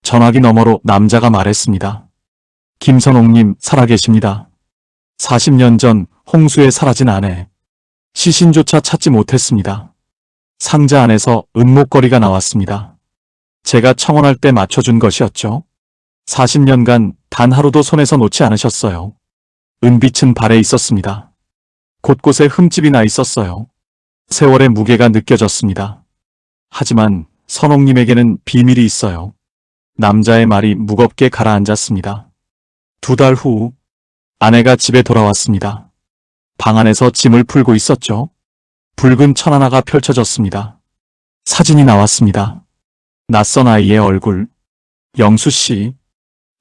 전화기 너머로 남자가 말했습니다. 김선옥님 살아계십니다. 40년 전 홍수에 사라진 아내. 시신조차 찾지 못했습니다. 상자 안에서 은목걸이가 나왔습니다. 제가 청혼할 때 맞춰준 것이었죠. 40년간 단 하루도 손에서 놓지 않으셨어요. 은빛은 발에 있었습니다. 곳곳에 흠집이 나 있었어요. 세월의 무게가 느껴졌습니다. 하지만 선옥님에게는 비밀이 있어요. 남자의 말이 무겁게 가라앉았습니다. 2달 후 아내가 집에 돌아왔습니다. 방 안에서 짐을 풀고 있었죠. 붉은 천 하나가 펼쳐졌습니다. 사진이 나왔습니다. 낯선 아이의 얼굴. 영수 씨.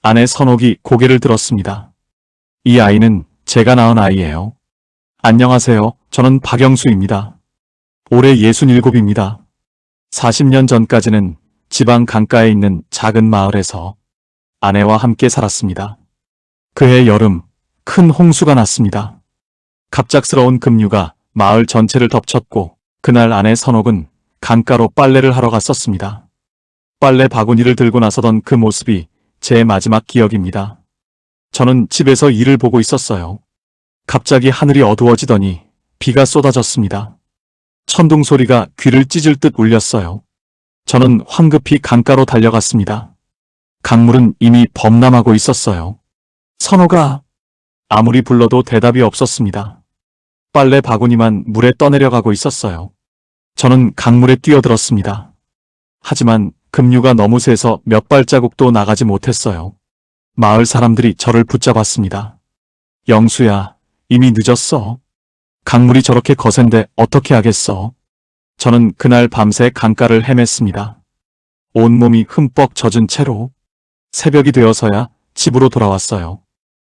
아내 선옥이 고개를 들었습니다. 이 아이는 제가 낳은 아이예요. 안녕하세요. 저는 박영수입니다. 올해 67입니다. 40년 전까지는 지방 강가에 있는 작은 마을에서 아내와 함께 살았습니다. 그해 여름 큰 홍수가 났습니다. 갑작스러운 급류가 마을 전체를 덮쳤고 그날 아내 선옥은 강가로 빨래를 하러 갔었습니다. 빨래 바구니를 들고 나서던 그 모습이 제 마지막 기억입니다. 저는 집에서 일을 보고 있었어요. 갑자기 하늘이 어두워지더니 비가 쏟아졌습니다. 천둥 소리가 귀를 찢을 듯 울렸어요. 저는 황급히 강가로 달려갔습니다. 강물은 이미 범람하고 있었어요. 선옥아. 아무리 불러도 대답이 없었습니다. 빨래 바구니만 물에 떠내려가고 있었어요. 저는 강물에 뛰어들었습니다. 하지만 급류가 너무 세서 몇 발자국도 나가지 못했어요. 마을 사람들이 저를 붙잡았습니다. 영수야, 이미 늦었어. 강물이 저렇게 거센데 어떻게 하겠어? 저는 그날 밤새 강가를 헤맸습니다. 온몸이 흠뻑 젖은 채로 새벽이 되어서야 집으로 돌아왔어요.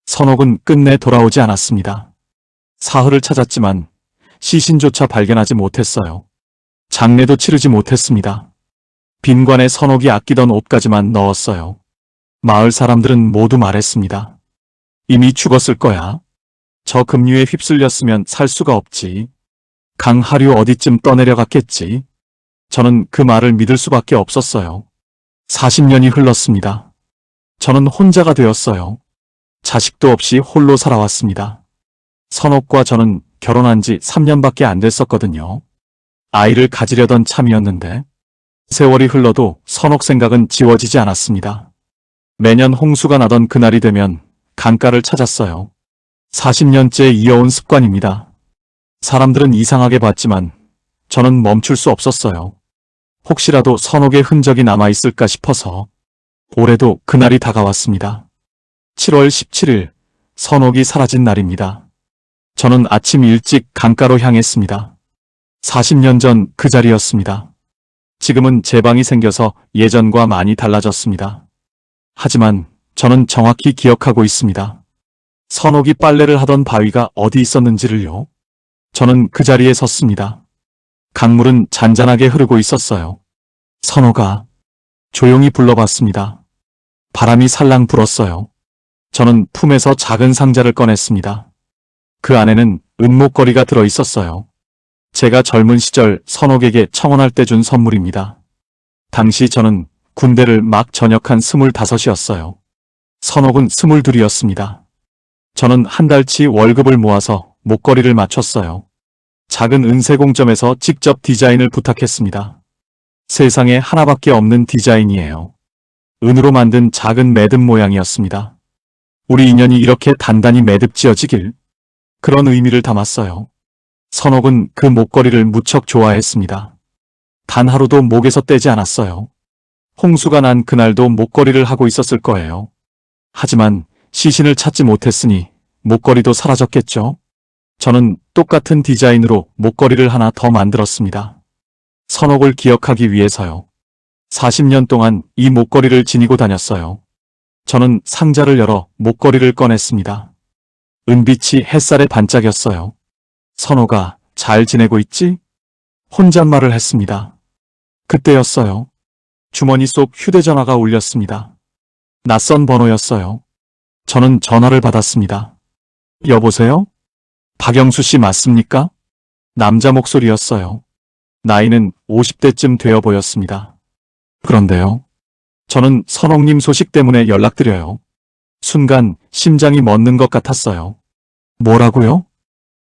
선옥은 끝내 돌아오지 않았습니다. 사흘을 찾았지만 시신조차 발견하지 못했어요. 장례도 치르지 못했습니다. 빈관에 선옥이 아끼던 옷까지만 넣었어요. 마을 사람들은 모두 말했습니다. 이미 죽었을 거야. 저 급류에 휩쓸렸으면 살 수가 없지. 강 하류 어디쯤 떠내려갔겠지. 저는 그 말을 믿을 수밖에 없었어요. 40년이 흘렀습니다. 저는 혼자가 되었어요. 자식도 없이 홀로 살아왔습니다. 선옥과 저는 결혼한 지 3년밖에 안 됐었거든요. 아이를 가지려던 참이었는데 세월이 흘러도 선옥 생각은 지워지지 않았습니다. 매년 홍수가 나던 그날이 되면 강가를 찾았어요. 40년째 이어온 습관입니다. 사람들은 이상하게 봤지만 저는 멈출 수 없었어요. 혹시라도 선옥의 흔적이 남아있을까 싶어서. 올해도 그날이 다가왔습니다. 7월 17일 선옥이 사라진 날입니다. 저는 아침 일찍 강가로 향했습니다. 40년 전 그 자리였습니다. 지금은 제 방이 생겨서 예전과 많이 달라졌습니다. 하지만 저는 정확히 기억하고 있습니다. 선옥이 빨래를 하던 바위가 어디 있었는지를요. 저는 그 자리에 섰습니다. 강물은 잔잔하게 흐르고 있었어요. 선옥아. 조용히 불러봤습니다. 바람이 살랑 불었어요. 저는 품에서 작은 상자를 꺼냈습니다. 그 안에는 은목걸이가 들어 있었어요. 제가 젊은 시절 선옥에게 청혼할 때 준 선물입니다. 당시 저는 군대를 막 전역한 25이었어요. 선옥은 22이었습니다. 저는 한 달치 월급을 모아서 목걸이를 맞췄어요. 작은 은세공점에서 직접 디자인을 부탁했습니다. 세상에 하나밖에 없는 디자인이에요. 은으로 만든 작은 매듭 모양이었습니다. 우리 인연이 이렇게 단단히 매듭 지어지길, 그런 의미를 담았어요. 선옥은 그 목걸이를 무척 좋아했습니다. 단 하루도 목에서 떼지 않았어요. 홍수가 난 그날도 목걸이를 하고 있었을 거예요. 하지만 시신을 찾지 못했으니 목걸이도 사라졌겠죠. 저는 똑같은 디자인으로 목걸이를 하나 더 만들었습니다. 선옥을 기억하기 위해서요. 40년 동안 이 목걸이를 지니고 다녔어요. 저는 상자를 열어 목걸이를 꺼냈습니다. 은빛이 햇살에 반짝였어요. 선옥아, 잘 지내고 있지? 혼잣말을 했습니다. 그때였어요. 주머니 속 휴대전화가 울렸습니다. 낯선 번호였어요. 저는 전화를 받았습니다. 여보세요? 박영수 씨 맞습니까? 남자 목소리였어요. 나이는 50대쯤 되어 보였습니다. 그런데요. 저는 선옥님 소식 때문에 연락드려요. 순간 심장이 멎는 것 같았어요. 뭐라고요?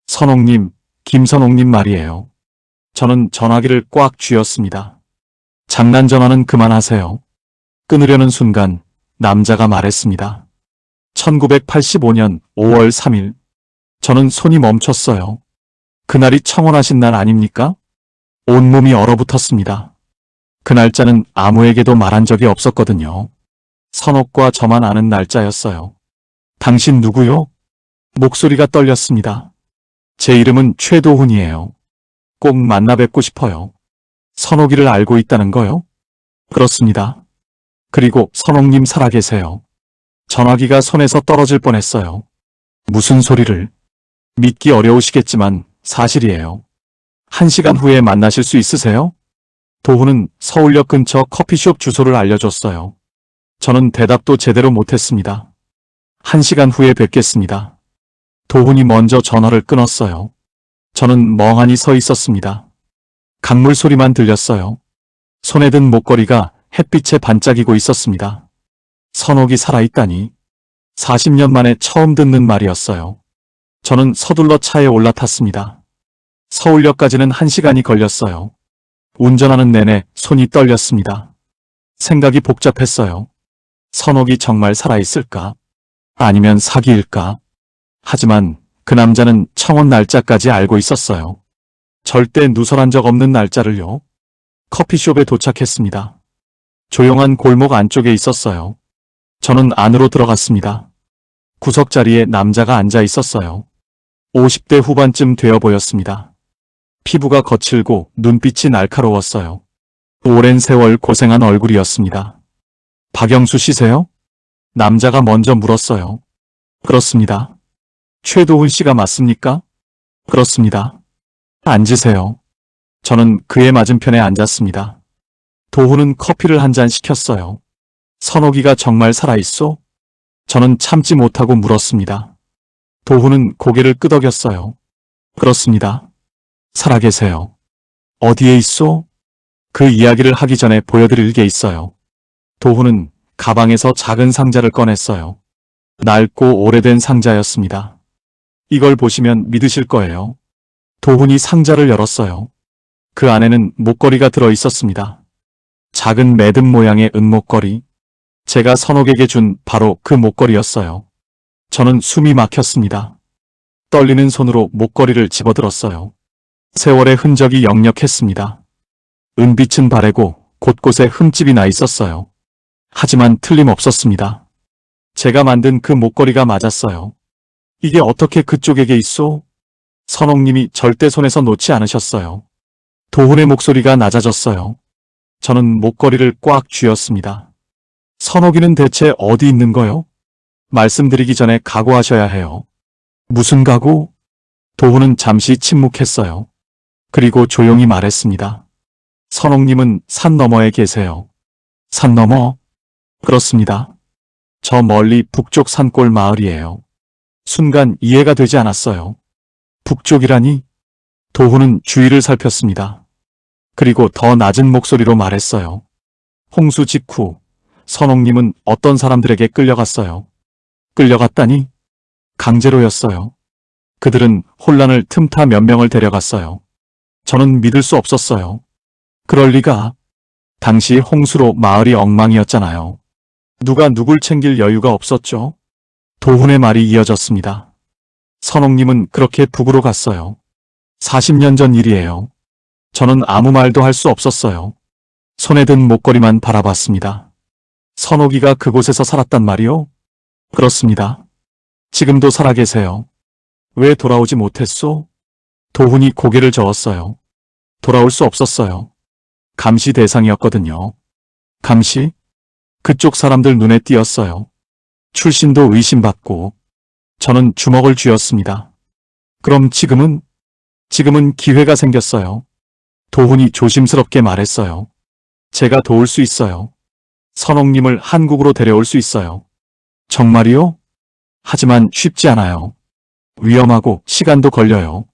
선옥님, 김선옥님 말이에요. 저는 전화기를 꽉 쥐었습니다. 장난 전화는 그만하세요. 끊으려는 순간 남자가 말했습니다. 1985년 5월 3일. 저는 손이 멈췄어요. 그날이 청혼하신 날 아닙니까? 온몸이 얼어붙었습니다. 그 날짜는 아무에게도 말한 적이 없었거든요. 선옥과 저만 아는 날짜였어요. 당신 누구요? 목소리가 떨렸습니다. 제 이름은 최도훈이에요. 꼭 만나 뵙고 싶어요. 선옥이를 알고 있다는 거요? 그렇습니다. 그리고 선옥님 살아계세요. 전화기가 손에서 떨어질 뻔했어요. 무슨 소리를? 믿기 어려우시겠지만 사실이에요. 1시간 후에 만나실 수 있으세요? 도훈은 서울역 근처 커피숍 주소를 알려줬어요. 저는 대답도 제대로 못했습니다. 1시간 후에 뵙겠습니다. 도훈이 먼저 전화를 끊었어요. 저는 멍하니 서 있었습니다. 강물 소리만 들렸어요. 손에 든 목걸이가 햇빛에 반짝이고 있었습니다. 선옥이 살아있다니. 40년 만에 처음 듣는 말이었어요. 저는 서둘러 차에 올라탔습니다. 서울역까지는 1시간이 걸렸어요. 운전하는 내내 손이 떨렸습니다. 생각이 복잡했어요. 선옥이 정말 살아있을까? 아니면 사기일까? 하지만 그 남자는 청혼 날짜까지 알고 있었어요. 절대 누설한 적 없는 날짜를요. 커피숍에 도착했습니다. 조용한 골목 안쪽에 있었어요. 저는 안으로 들어갔습니다. 구석자리에 남자가 앉아 있었어요. 50대 후반쯤 되어 보였습니다. 피부가 거칠고 눈빛이 날카로웠어요. 오랜 세월 고생한 얼굴이었습니다. 박영수 씨세요? 남자가 먼저 물었어요. 그렇습니다. 최도훈 씨가 맞습니까? 그렇습니다. 앉으세요. 저는 그의 맞은편에 앉았습니다. 도훈은 커피를 한 잔 시켰어요. 선옥이가 정말 살아있소? 저는 참지 못하고 물었습니다. 도훈은 고개를 끄덕였어요. 그렇습니다. 살아계세요. 어디에 있소? 그 이야기를 하기 전에 보여드릴 게 있어요. 도훈은 가방에서 작은 상자를 꺼냈어요. 낡고 오래된 상자였습니다. 이걸 보시면 믿으실 거예요. 도훈이 상자를 열었어요. 그 안에는 목걸이가 들어 있었습니다. 작은 매듭 모양의 은목걸이. 제가 선옥에게 준 바로 그 목걸이였어요. 저는 숨이 막혔습니다. 떨리는 손으로 목걸이를 집어들었어요. 세월의 흔적이 역력했습니다. 은빛은 바래고 곳곳에 흠집이 나 있었어요. 하지만 틀림없었습니다. 제가 만든 그 목걸이가 맞았어요. 이게 어떻게 그쪽에게 있소? 선옥님이 절대 손에서 놓지 않으셨어요. 도훈의 목소리가 낮아졌어요. 저는 목걸이를 꽉 쥐었습니다. 선옥이는 대체 어디 있는 거요? 말씀드리기 전에 각오하셔야 해요. 무슨 각오? 도훈은 잠시 침묵했어요. 그리고 조용히 말했습니다. 선옥님은 산 너머에 계세요. 산 너머? 그렇습니다. 저 멀리 북쪽 산골 마을이에요. 순간 이해가 되지 않았어요. 북쪽이라니? 도훈은 주위를 살폈습니다. 그리고 더 낮은 목소리로 말했어요. 홍수 직후 선옥님은 어떤 사람들에게 끌려갔어요. 끌려갔다니? 강제로였어요. 그들은 혼란을 틈타 몇 명을 데려갔어요. 저는 믿을 수 없었어요. 그럴 리가. 당시 홍수로 마을이 엉망이었잖아요. 누가 누굴 챙길 여유가 없었죠? 도훈의 말이 이어졌습니다. 선옥님은 그렇게 북으로 갔어요. 40년 전 일이에요. 저는 아무 말도 할 수 없었어요. 손에 든 목걸이만 바라봤습니다. 선옥이가 그곳에서 살았단 말이요? 그렇습니다. 지금도 살아계세요. 왜 돌아오지 못했소? 도훈이 고개를 저었어요. 돌아올 수 없었어요. 감시 대상이었거든요. 감시? 그쪽 사람들 눈에 띄었어요. 출신도 의심받고. 저는 주먹을 쥐었습니다. 그럼 지금은? 지금은 기회가 생겼어요. 도훈이 조심스럽게 말했어요. 제가 도울 수 있어요. 선옥님을 한국으로 데려올 수 있어요. 정말이요? 하지만 쉽지 않아요. 위험하고 시간도 걸려요.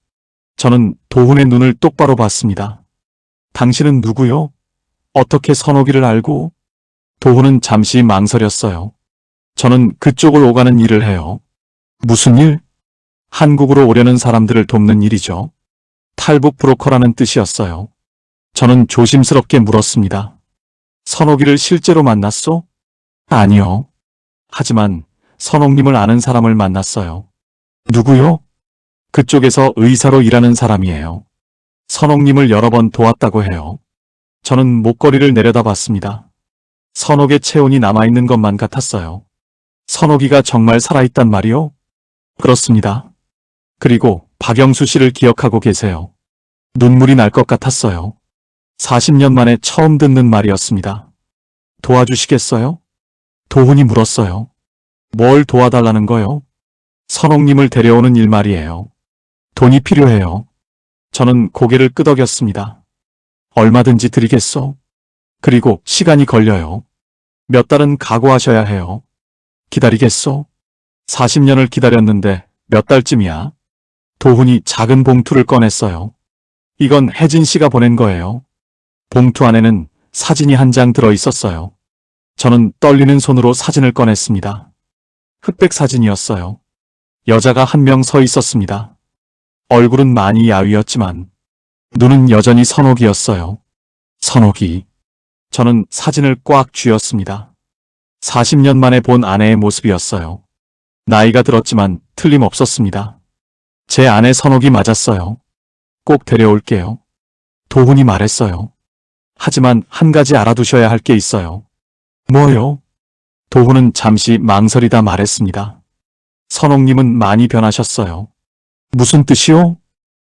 저는 도훈의 눈을 똑바로 봤습니다. 당신은 누구요? 어떻게 선옥이를 알고? 도훈은 잠시 망설였어요. 저는 그쪽을 오가는 일을 해요. 무슨 일? 한국으로 오려는 사람들을 돕는 일이죠. 탈북 브로커라는 뜻이었어요. 저는 조심스럽게 물었습니다. 선옥이를 실제로 만났소? 아니요. 하지만 선옥님을 아는 사람을 만났어요. 누구요? 그쪽에서 의사로 일하는 사람이에요. 선옥님을 여러 번 도왔다고 해요. 저는 목걸이를 내려다봤습니다. 선옥의 체온이 남아있는 것만 같았어요. 선옥이가 정말 살아있단 말이요? 그렇습니다. 그리고 박영수 씨를 기억하고 계세요. 눈물이 날 것 같았어요. 40년 만에 처음 듣는 말이었습니다. 도와주시겠어요? 도훈이 물었어요. 뭘 도와달라는 거요? 선옥님을 데려오는 일 말이에요. 돈이 필요해요. 저는 고개를 끄덕였습니다. 얼마든지 드리겠소. 그리고 시간이 걸려요. 몇 달은 각오하셔야 해요. 기다리겠소? 40년을 기다렸는데 몇 달쯤이야? 도훈이 작은 봉투를 꺼냈어요. 이건 혜진 씨가 보낸 거예요. 봉투 안에는 사진이 한 장 들어 있었어요. 저는 떨리는 손으로 사진을 꺼냈습니다. 흑백 사진이었어요. 여자가 한 명 서 있었습니다. 얼굴은 많이 야위었지만 눈은 여전히 선옥이었어요. 선옥이. 저는 사진을 꽉 쥐었습니다. 40년 만에 본 아내의 모습이었어요. 나이가 들었지만 틀림없었습니다. 제 아내 선옥이 맞았어요. 꼭 데려올게요. 도훈이 말했어요. 하지만 한 가지 알아두셔야 할 게 있어요. 뭐요? 도훈은 잠시 망설이다 말했습니다. 선옥님은 많이 변하셨어요. 무슨 뜻이요?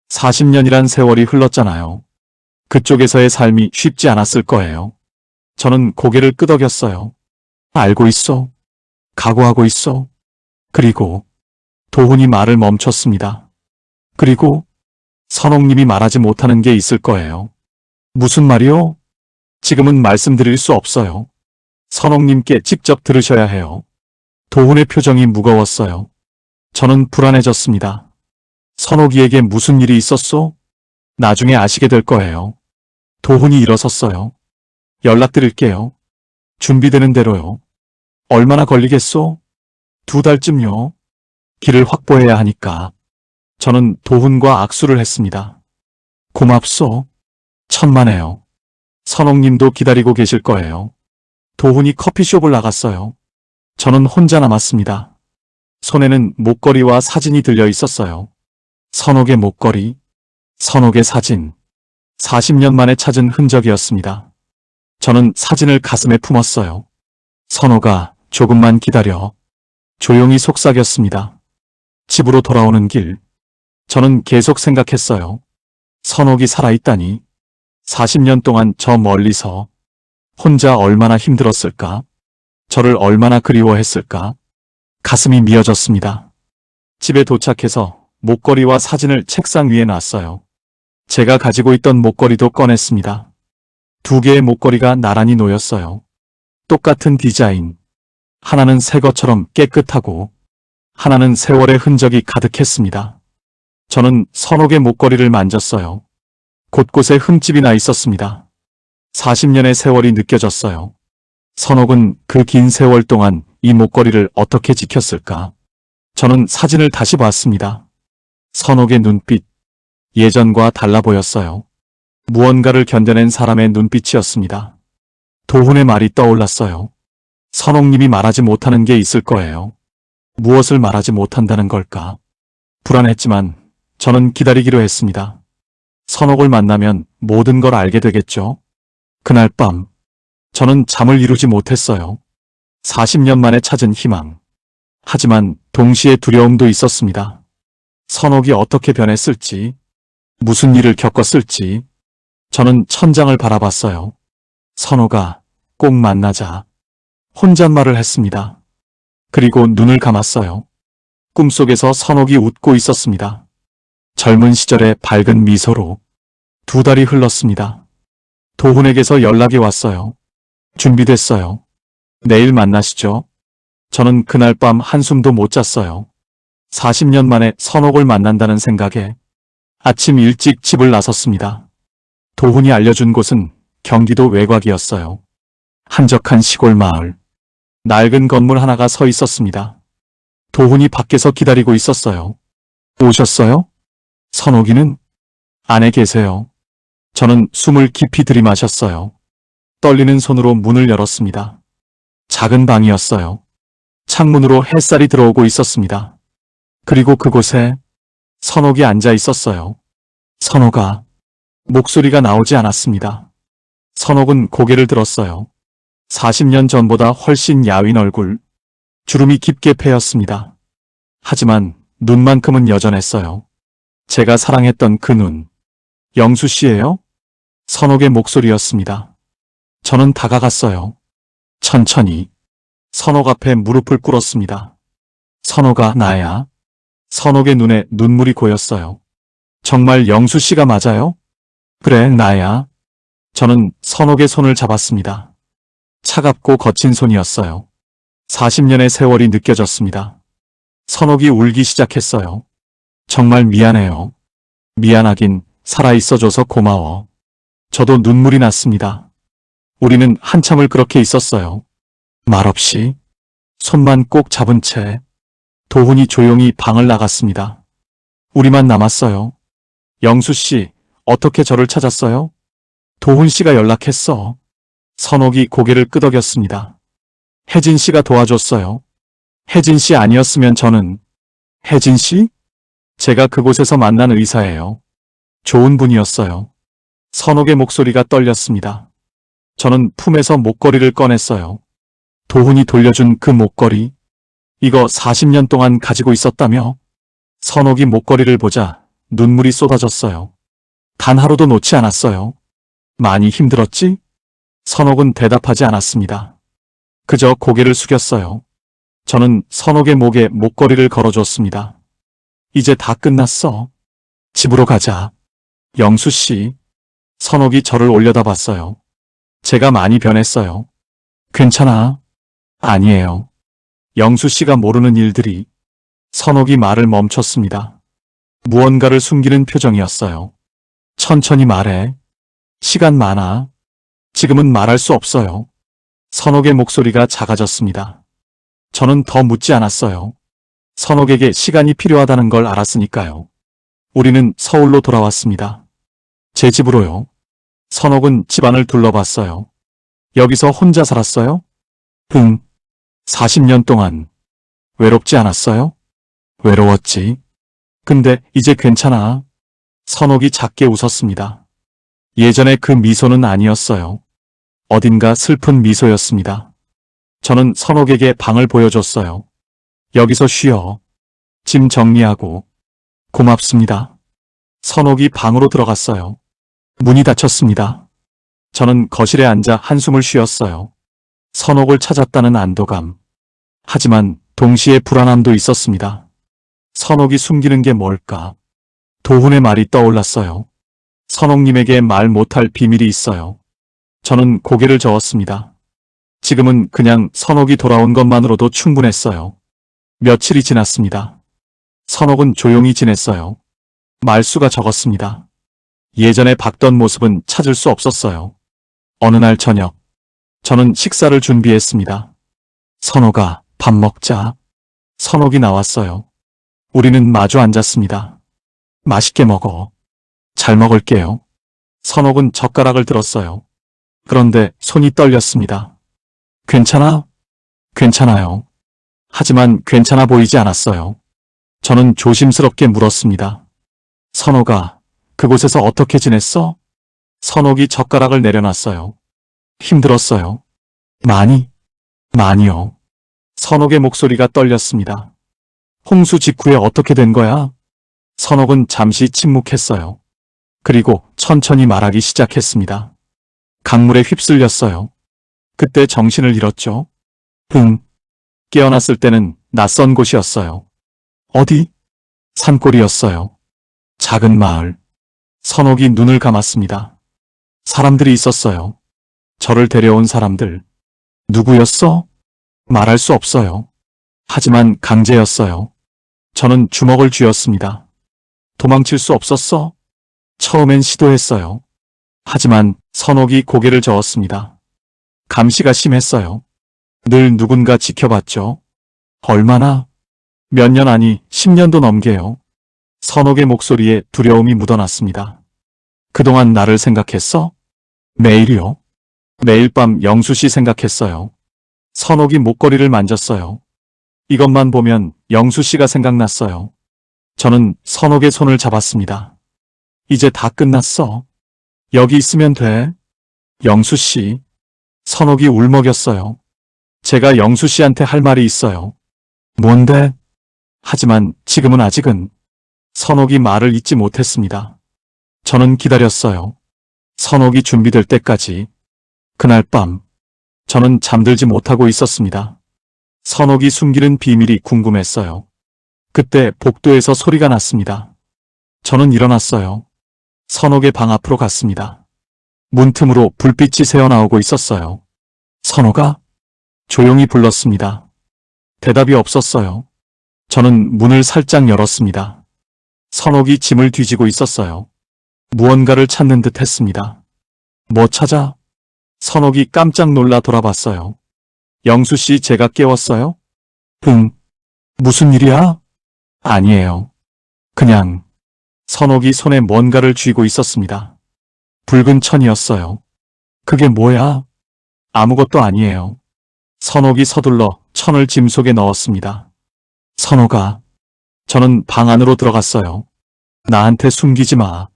40년이란 세월이 흘렀잖아요. 그쪽에서의 삶이 쉽지 않았을 거예요. 저는 고개를 끄덕였어요. 알고 있어. 각오하고 있어. 그리고 도훈이 말을 멈췄습니다. 그리고 선옥님이 말하지 못하는 게 있을 거예요. 무슨 말이요? 지금은 말씀드릴 수 없어요. 선옥님께 직접 들으셔야 해요. 도훈의 표정이 무거웠어요. 저는 불안해졌습니다. 선옥이에게 무슨 일이 있었소? 나중에 아시게 될 거예요. 도훈이 일어섰어요. 연락드릴게요. 준비되는 대로요. 얼마나 걸리겠소? 2달쯤요. 길을 확보해야 하니까. 저는 도훈과 악수를 했습니다. 고맙소. 천만에요. 선옥님도 기다리고 계실 거예요. 도훈이 커피숍을 나갔어요. 저는 혼자 남았습니다. 손에는 목걸이와 사진이 들려 있었어요. 선옥의 목걸이, 선옥의 사진. 40년 만에 찾은 흔적이었습니다. 저는 사진을 가슴에 품었어요. 선옥아, 조금만 기다려. 조용히 속삭였습니다. 집으로 돌아오는 길. 저는 계속 생각했어요. 선옥이 살아있다니. 40년 동안 저 멀리서 혼자 얼마나 힘들었을까? 저를 얼마나 그리워했을까? 가슴이 미어졌습니다. 집에 도착해서 목걸이와 사진을 책상 위에 놨어요. 제가 가지고 있던 목걸이도 꺼냈습니다. 2개의 목걸이가 나란히 놓였어요. 똑같은 디자인. 하나는 새 것처럼 깨끗하고 하나는 세월의 흔적이 가득했습니다. 저는 선옥의 목걸이를 만졌어요. 곳곳에 흠집이 나 있었습니다. 40년의 세월이 느껴졌어요. 선옥은 그 긴 세월 동안 이 목걸이를 어떻게 지켰을까? 저는 사진을 다시 봤습니다. 선옥의 눈빛, 예전과 달라 보였어요. 무언가를 견뎌낸 사람의 눈빛이었습니다. 도훈의 말이 떠올랐어요. 선옥님이 말하지 못하는 게 있을 거예요. 무엇을 말하지 못한다는 걸까? 불안했지만 저는 기다리기로 했습니다. 선옥을 만나면 모든 걸 알게 되겠죠? 그날 밤, 저는 잠을 이루지 못했어요. 40년 만에 찾은 희망. 하지만 동시에 두려움도 있었습니다. 선옥이 어떻게 변했을지, 무슨 일을 겪었을지. 저는 천장을 바라봤어요. 선옥아, 꼭 만나자. 혼잣말을 했습니다. 그리고 눈을 감았어요. 꿈속에서 선옥이 웃고 있었습니다. 젊은 시절의 밝은 미소로. 2달이 흘렀습니다. 도훈에게서 연락이 왔어요. 준비됐어요. 내일 만나시죠. 저는 그날 밤 한숨도 못 잤어요. 40년 만에 선옥을 만난다는 생각에 아침 일찍 집을 나섰습니다. 도훈이 알려준 곳은 경기도 외곽이었어요. 한적한 시골 마을. 낡은 건물 하나가 서 있었습니다. 도훈이 밖에서 기다리고 있었어요. 오셨어요? 선옥이는? 안에 계세요. 저는 숨을 깊이 들이마셨어요. 떨리는 손으로 문을 열었습니다. 작은 방이었어요. 창문으로 햇살이 들어오고 있었습니다. 그리고 그곳에 선옥이 앉아 있었어요. 선옥아. 목소리가 나오지 않았습니다. 선옥은 고개를 들었어요. 40년 전보다 훨씬 야윈 얼굴, 주름이 깊게 패였습니다. 하지만 눈만큼은 여전했어요. 제가 사랑했던 그 눈. 영수 씨예요? 선옥의 목소리였습니다. 저는 다가갔어요. 천천히. 선옥 앞에 무릎을 꿇었습니다. 선옥아, 나야. 선옥의 눈에 눈물이 고였어요. 정말 영수 씨가 맞아요? 그래, 나야. 저는 선옥의 손을 잡았습니다. 차갑고 거친 손이었어요. 40년의 세월이 느껴졌습니다. 선옥이 울기 시작했어요. 정말 미안해요. 미안하긴, 살아있어줘서 고마워. 저도 눈물이 났습니다. 우리는 한참을 그렇게 있었어요. 말없이, 손만 꼭 잡은 채. 도훈이 조용히 방을 나갔습니다. 우리만 남았어요. 영수 씨, 어떻게 저를 찾았어요? 도훈 씨가 연락했어. 선옥이 고개를 끄덕였습니다. 혜진 씨가 도와줬어요. 혜진 씨 아니었으면 저는... 혜진 씨? 제가 그곳에서 만난 의사예요. 좋은 분이었어요. 선옥의 목소리가 떨렸습니다. 저는 품에서 목걸이를 꺼냈어요. 도훈이 돌려준 그 목걸이. 이거 40년 동안 가지고 있었다며? 선옥이 목걸이를 보자 눈물이 쏟아졌어요. 단 하루도 놓지 않았어요. 많이 힘들었지? 선옥은 대답하지 않았습니다. 그저 고개를 숙였어요. 저는 선옥의 목에 목걸이를 걸어줬습니다. 이제 다 끝났어. 집으로 가자. 영수 씨. 선옥이 저를 올려다봤어요. 제가 많이 변했어요. 괜찮아. 아니에요. 영수 씨가 모르는 일들이... 선옥이 말을 멈췄습니다. 무언가를 숨기는 표정이었어요. 천천히 말해. 시간 많아. 지금은 말할 수 없어요. 선옥의 목소리가 작아졌습니다. 저는 더 묻지 않았어요. 선옥에게 시간이 필요하다는 걸 알았으니까요. 우리는 서울로 돌아왔습니다. 제 집으로요. 선옥은 집안을 둘러봤어요. 여기서 혼자 살았어요? 응. 40년 동안. 외롭지 않았어요? 외로웠지. 근데 이제 괜찮아. 선옥이 작게 웃었습니다. 예전에 그 미소는 아니었어요. 어딘가 슬픈 미소였습니다. 저는 선옥에게 방을 보여줬어요. 여기서 쉬어. 짐 정리하고. 고맙습니다. 선옥이 방으로 들어갔어요. 문이 닫혔습니다. 저는 거실에 앉아 한숨을 쉬었어요. 선옥을 찾았다는 안도감. 하지만 동시에 불안함도 있었습니다. 선옥이 숨기는 게 뭘까? 도훈의 말이 떠올랐어요. 선옥님에게 말 못할 비밀이 있어요. 저는 고개를 저었습니다. 지금은 그냥 선옥이 돌아온 것만으로도 충분했어요. 며칠이 지났습니다. 선옥은 조용히 지냈어요. 말수가 적었습니다. 예전에 봤던 모습은 찾을 수 없었어요. 어느 날 저녁, 저는 식사를 준비했습니다. 선옥아, 밥 먹자. 선옥이 나왔어요. 우리는 마주 앉았습니다. 맛있게 먹어. 잘 먹을게요. 선옥은 젓가락을 들었어요. 그런데 손이 떨렸습니다. 괜찮아? 괜찮아요. 하지만 괜찮아 보이지 않았어요. 저는 조심스럽게 물었습니다. 선옥아, 그곳에서 어떻게 지냈어? 선옥이 젓가락을 내려놨어요. 힘들었어요. 많이요. 선옥의 목소리가 떨렸습니다. 홍수 직후에 어떻게 된 거야? 선옥은 잠시 침묵했어요. 그리고 천천히 말하기 시작했습니다. 강물에 휩쓸렸어요. 그때 정신을 잃었죠. 깨어났을 때는 낯선 곳이었어요. 어디? 산골이었어요. 작은 마을. 선옥이 눈을 감았습니다. 사람들이 있었어요. 저를 데려온 사람들. 누구였어? 말할 수 없어요. 하지만 강제였어요. 저는 주먹을 쥐었습니다. 도망칠 수 없었어? 처음엔 시도했어요. 하지만 선옥이 고개를 저었습니다. 감시가 심했어요. 늘 누군가 지켜봤죠. 얼마나? 몇 년 아니 10년도 넘게요. 선옥의 목소리에 두려움이 묻어났습니다. 그동안 나를 생각했어? 매일이요. 매일 밤 영수 씨 생각했어요. 선옥이 목걸이를 만졌어요. 이것만 보면 영수 씨가 생각났어요. 저는 선옥의 손을 잡았습니다. 이제 다 끝났어. 여기 있으면 돼. 영수 씨. 선옥이 울먹였어요. 제가 영수 씨한테 할 말이 있어요. 뭔데? 하지만 지금은 아직은. 선옥이 말을 잇지 못했습니다. 저는 기다렸어요. 선옥이 준비될 때까지. 그날 밤, 저는 잠들지 못하고 있었습니다. 선옥이 숨기는 비밀이 궁금했어요. 그때 복도에서 소리가 났습니다. 저는 일어났어요. 선옥의 방 앞으로 갔습니다. 문틈으로 불빛이 새어나오고 있었어요. 선옥아? 조용히 불렀습니다. 대답이 없었어요. 저는 문을 살짝 열었습니다. 선옥이 짐을 뒤지고 있었어요. 무언가를 찾는 듯 했습니다. 뭐 찾아? 선옥이 깜짝 놀라 돌아봤어요. 영수 씨 제가 깨웠어요? 응. 무슨 일이야? 아니에요. 그냥. 선옥이 손에 뭔가를 쥐고 있었습니다. 붉은 천이었어요. 그게 뭐야? 아무것도 아니에요. 선옥이 서둘러 천을 짐 속에 넣었습니다. 선옥아. 저는 방 안으로 들어갔어요. 나한테 숨기지 마.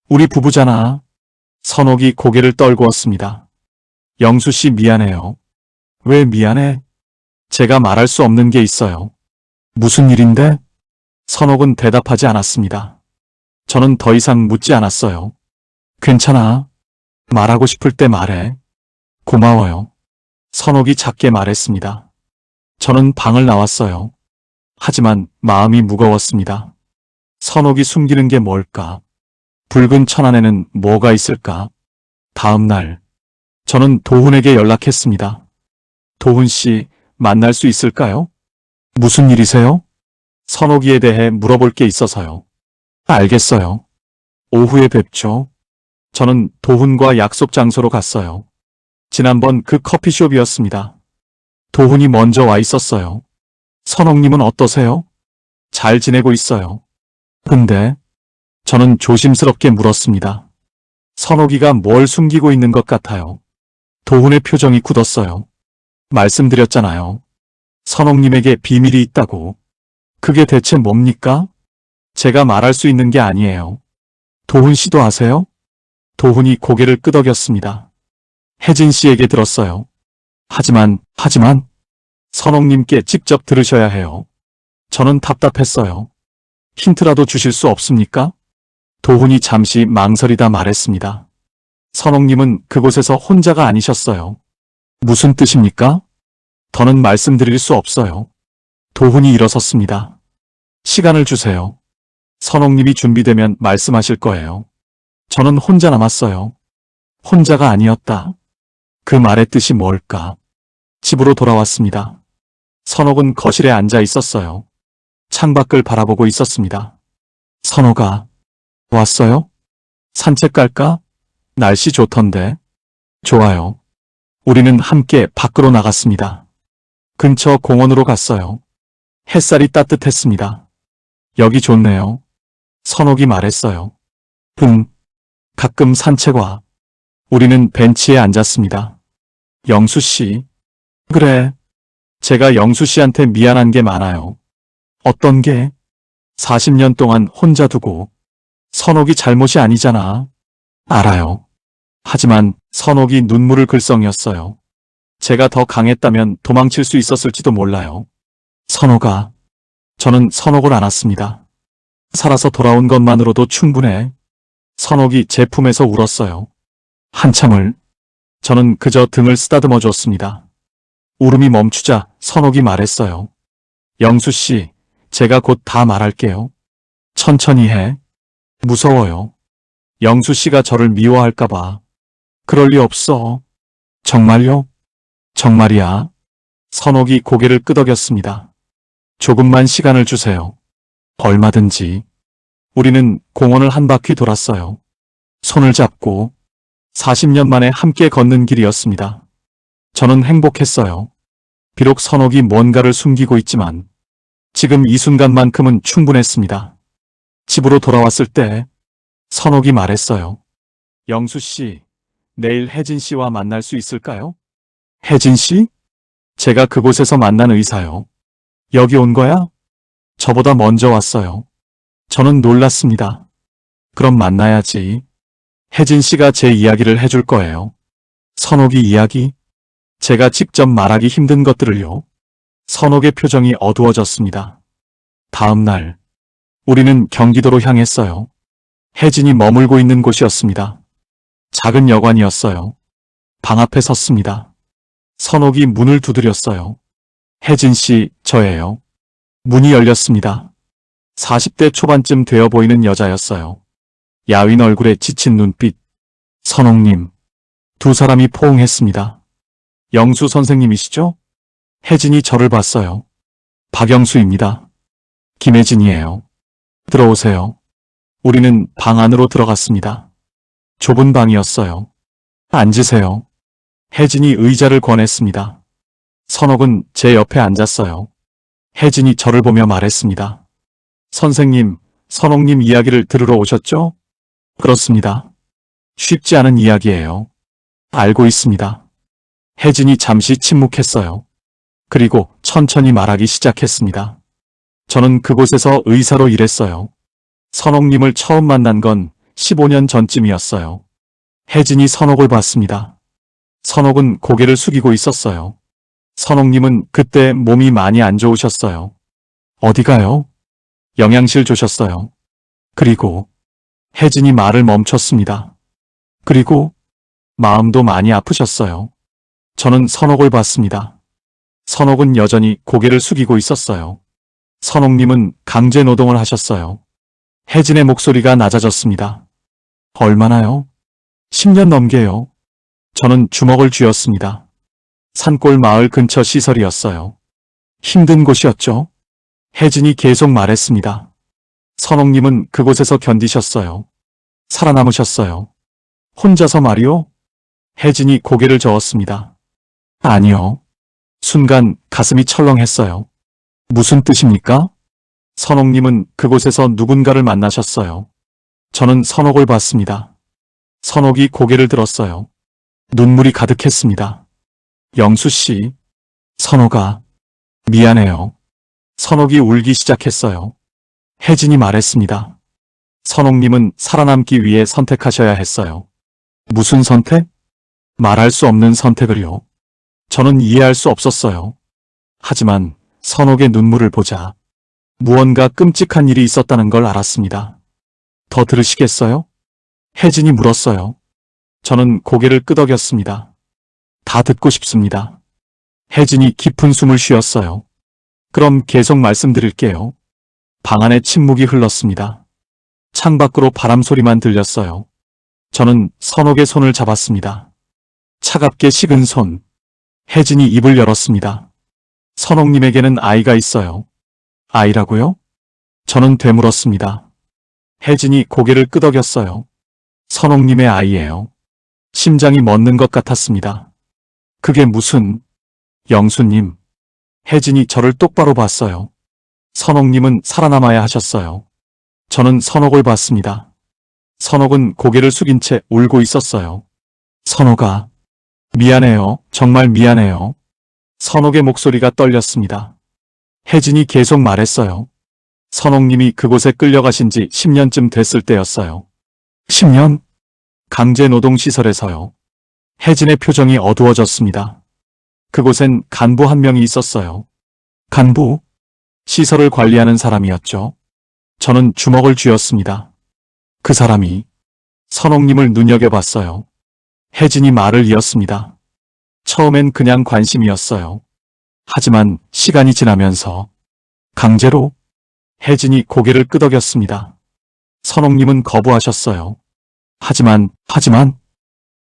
우리 부부잖아. 선옥이 고개를 떨구었습니다. 영수 씨 미안해요. 왜 미안해? 제가 말할 수 없는 게 있어요. 무슨 일인데? 선옥은 대답하지 않았습니다. 저는 더 이상 묻지 않았어요. 괜찮아. 말하고 싶을 때 말해. 고마워요. 선옥이 작게 말했습니다. 저는 방을 나왔어요. 하지만 마음이 무거웠습니다. 선옥이 숨기는 게 뭘까? 붉은 천 안에는 뭐가 있을까? 다음 날, 저는 도훈에게 연락했습니다. 도훈 씨, 만날 수 있을까요? 무슨 일이세요? 선옥이에 대해 물어볼 게 있어서요. 알겠어요. 오후에 뵙죠. 저는 도훈과 약속 장소로 갔어요. 지난번 그 커피숍이었습니다. 도훈이 먼저 와 있었어요. 선옥님은 어떠세요? 잘 지내고 있어요. 근데 저는 조심스럽게 물었습니다. 선옥이가 뭘 숨기고 있는 것 같아요. 도훈의 표정이 굳었어요. 말씀드렸잖아요. 선옥님에게 비밀이 있다고. 그게 대체 뭡니까? 제가 말할 수 있는 게 아니에요. 도훈 씨도 아세요? 도훈이 고개를 끄덕였습니다. 혜진 씨에게 들었어요. 하지만, 선옥님께 직접 들으셔야 해요. 저는 답답했어요. 힌트라도 주실 수 없습니까? 도훈이 잠시 망설이다 말했습니다. 선옥님은 그곳에서 혼자가 아니셨어요. 무슨 뜻입니까? 더는 말씀드릴 수 없어요. 도훈이 일어섰습니다. 시간을 주세요. 선옥님이 준비되면 말씀하실 거예요. 저는 혼자 남았어요. 혼자가 아니었다. 그 말의 뜻이 뭘까? 집으로 돌아왔습니다. 선옥은 거실에 앉아 있었어요. 창밖을 바라보고 있었습니다. 선옥아, 왔어요? 산책 갈까? 날씨 좋던데. 좋아요. 우리는 함께 밖으로 나갔습니다. 근처 공원으로 갔어요. 햇살이 따뜻했습니다. 여기 좋네요. 선옥이 말했어요. 가끔 산책 와. 우리는 벤치에 앉았습니다. 영수 씨. 그래. 제가 영수 씨한테 미안한 게 많아요. 어떤 게? 40년 동안 혼자 두고. 선옥이 잘못이 아니잖아. 알아요. 하지만 선옥이 눈물을 글썽였어요. 제가 더 강했다면 도망칠 수 있었을지도 몰라요. 선옥아. 저는 선옥을 안았습니다. 살아서 돌아온 것만으로도 충분해. 선옥이 제 품에서 울었어요. 한참을. 저는 그저 등을 쓰다듬어 줬습니다. 울음이 멈추자 선옥이 말했어요. 영수 씨, 제가 곧 다 말할게요. 천천히 해. 무서워요. 영수 씨가 저를 미워할까 봐. 그럴 리 없어. 정말요? 정말이야. 선옥이 고개를 끄덕였습니다. 조금만 시간을 주세요. 얼마든지. 우리는 공원을 한 바퀴 돌았어요. 손을 잡고 40년 만에 함께 걷는 길이었습니다. 저는 행복했어요. 비록 선옥이 뭔가를 숨기고 있지만 지금 이 순간만큼은 충분했습니다. 집으로 돌아왔을 때 선옥이 말했어요. 영수 씨, 내일 혜진 씨와 만날 수 있을까요? 혜진 씨? 제가 그곳에서 만난 의사요. 여기 온 거야? 저보다 먼저 왔어요. 저는 놀랐습니다. 그럼 만나야지. 혜진 씨가 제 이야기를 해줄 거예요. 선옥이 이야기? 제가 직접 말하기 힘든 것들을요. 선옥의 표정이 어두워졌습니다. 다음 날, 우리는 경기도로 향했어요. 혜진이 머물고 있는 곳이었습니다. 작은 여관이었어요. 방 앞에 섰습니다. 선옥이 문을 두드렸어요. 혜진 씨, 저예요. 문이 열렸습니다. 40대 초반쯤 되어 보이는 여자였어요. 야윈 얼굴에 지친 눈빛. 선옥님. 두 사람이 포옹했습니다. 영수 선생님이시죠? 혜진이 저를 봤어요. 박영수입니다. 김혜진이에요. 들어오세요. 우리는 방 안으로 들어갔습니다. 좁은 방이었어요. 앉으세요. 혜진이 의자를 권했습니다. 선옥은 제 옆에 앉았어요. 혜진이 저를 보며 말했습니다. 선생님, 선옥님 이야기를 들으러 오셨죠? 그렇습니다. 쉽지 않은 이야기예요. 알고 있습니다. 혜진이 잠시 침묵했어요. 그리고 천천히 말하기 시작했습니다. 저는 그곳에서 의사로 일했어요. 선옥님을 처음 만난 건 15년 전쯤이었어요. 혜진이 선옥을 봤습니다. 선옥은 고개를 숙이고 있었어요. 선옥님은 그때 몸이 많이 안 좋으셨어요. 어디 가요? 영양실 조셨어요. 그리고 혜진이 말을 멈췄습니다. 그리고 마음도 많이 아프셨어요. 저는 선옥을 봤습니다. 선옥은 여전히 고개를 숙이고 있었어요. 선옥님은 강제 노동을 하셨어요. 혜진의 목소리가 낮아졌습니다. 얼마나요? 10년 넘게요. 저는 주먹을 쥐었습니다. 산골 마을 근처 시설이었어요. 힘든 곳이었죠. 혜진이 계속 말했습니다. 선옥님은 그곳에서 견디셨어요. 살아남으셨어요. 혼자서 말이요? 혜진이 고개를 저었습니다. 아니요. 순간 가슴이 철렁했어요. 무슨 뜻입니까? 선옥님은 그곳에서 누군가를 만나셨어요. 저는 선옥을 봤습니다. 선옥이 고개를 들었어요. 눈물이 가득했습니다. 영수 씨, 선옥아, 미안해요. 선옥이 울기 시작했어요. 혜진이 말했습니다. 선옥님은 살아남기 위해 선택하셔야 했어요. 무슨 선택? 말할 수 없는 선택을요. 저는 이해할 수 없었어요. 하지만 선옥의 눈물을 보자 무언가 끔찍한 일이 있었다는 걸 알았습니다. 더 들으시겠어요? 혜진이 물었어요. 저는 고개를 끄덕였습니다. 다 듣고 싶습니다. 혜진이 깊은 숨을 쉬었어요. 그럼 계속 말씀드릴게요. 방 안에 침묵이 흘렀습니다. 창밖으로 바람 소리만 들렸어요. 저는 선옥의 손을 잡았습니다. 차갑게 식은 손. 혜진이 입을 열었습니다. 선옥님에게는 아이가 있어요. 아이라고요? 저는 되물었습니다. 혜진이 고개를 끄덕였어요. 선옥님의 아이예요. 심장이 멎는 것 같았습니다. 그게 무슨... 영수님. 혜진이 저를 똑바로 봤어요. 선옥님은 살아남아야 하셨어요. 저는 선옥을 봤습니다. 선옥은 고개를 숙인 채 울고 있었어요. 선옥아. 미안해요. 정말 미안해요. 선옥의 목소리가 떨렸습니다. 혜진이 계속 말했어요. 선옥님이 그곳에 끌려가신 지 10년쯤 됐을 때였어요. 10년? 강제노동시설에서요. 혜진의 표정이 어두워졌습니다. 그곳엔 간부 한 명이 있었어요. 간부? 시설을 관리하는 사람이었죠. 저는 주먹을 쥐었습니다. 그 사람이 선옥님을 눈여겨봤어요. 혜진이 말을 이었습니다. 처음엔 그냥 관심이었어요. 하지만 시간이 지나면서 강제로 혜진이 고개를 끄덕였습니다. 선옥님은 거부하셨어요. 하지만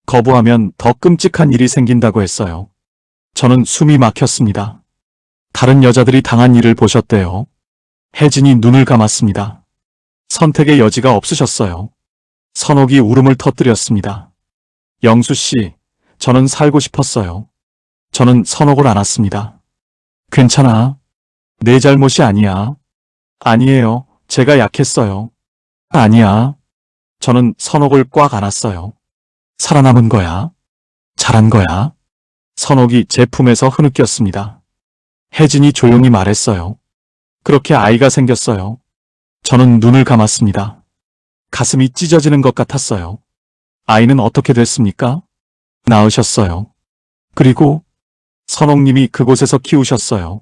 거부하면 더 끔찍한 일이 생긴다고 했어요. 저는 숨이 막혔습니다. 다른 여자들이 당한 일을 보셨대요. 혜진이 눈을 감았습니다. 선택의 여지가 없으셨어요. 선옥이 울음을 터뜨렸습니다. 영수 씨, 저는 살고 싶었어요. 저는 선옥을 안았습니다. 괜찮아. 내 잘못이 아니야. 아니에요. 제가 약했어요. 아니야. 저는 선옥을 꽉 안았어요. 살아남은 거야. 잘한 거야. 선옥이 제 품에서 흐느꼈습니다. 혜진이 조용히 말했어요. 그렇게 아이가 생겼어요. 저는 눈을 감았습니다. 가슴이 찢어지는 것 같았어요. 아이는 어떻게 됐습니까? 낳으셨어요. 그리고 선옥님이 그곳에서 키우셨어요.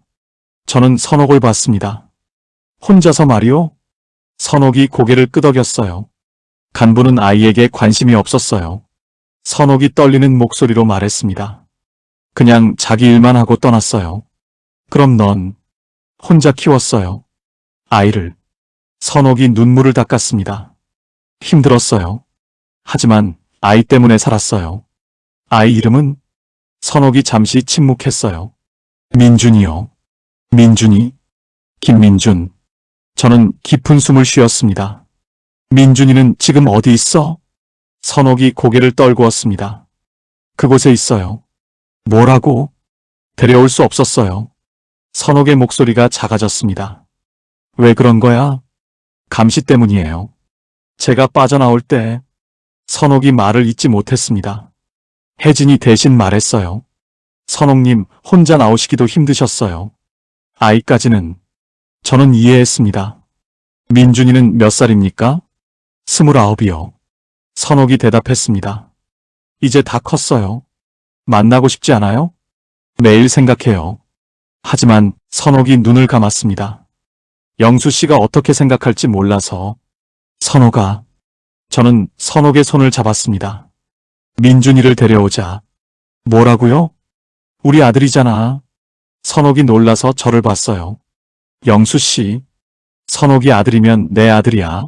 저는 선옥을 봤습니다. 혼자서 말이요? 선옥이 고개를 끄덕였어요. 간부는 아이에게 관심이 없었어요. 선옥이 떨리는 목소리로 말했습니다. 그냥 자기 일만 하고 떠났어요. 그럼 넌 혼자 키웠어요. 아이를. 선옥이 눈물을 닦았습니다. 힘들었어요. 하지만 아이 때문에 살았어요. 아이 이름은? 선옥이 잠시 침묵했어요. 민준이요. 민준이? 김민준. 저는 깊은 숨을 쉬었습니다. 민준이는 지금 어디 있어? 선옥이 고개를 떨구었습니다. 그곳에 있어요. 뭐라고? 데려올 수 없었어요. 선옥의 목소리가 작아졌습니다. 왜 그런 거야? 감시 때문이에요. 제가 빠져나올 때 선옥이 말을 잇지 못했습니다. 혜진이 대신 말했어요. 선옥님 혼자 나오시기도 힘드셨어요. 아이까지는. 저는 이해했습니다. 민준이는 몇 살입니까? 29이요. 선옥이 대답했습니다. 이제 다 컸어요. 만나고 싶지 않아요? 매일 생각해요. 하지만 선옥이 눈을 감았습니다. 영수 씨가 어떻게 생각할지 몰라서. 선옥아. 저는 선옥의 손을 잡았습니다. 민준이를 데려오자. 뭐라고요? 우리 아들이잖아. 선옥이 놀라서 저를 봤어요. 영수 씨. 선옥이 아들이면 내 아들이야.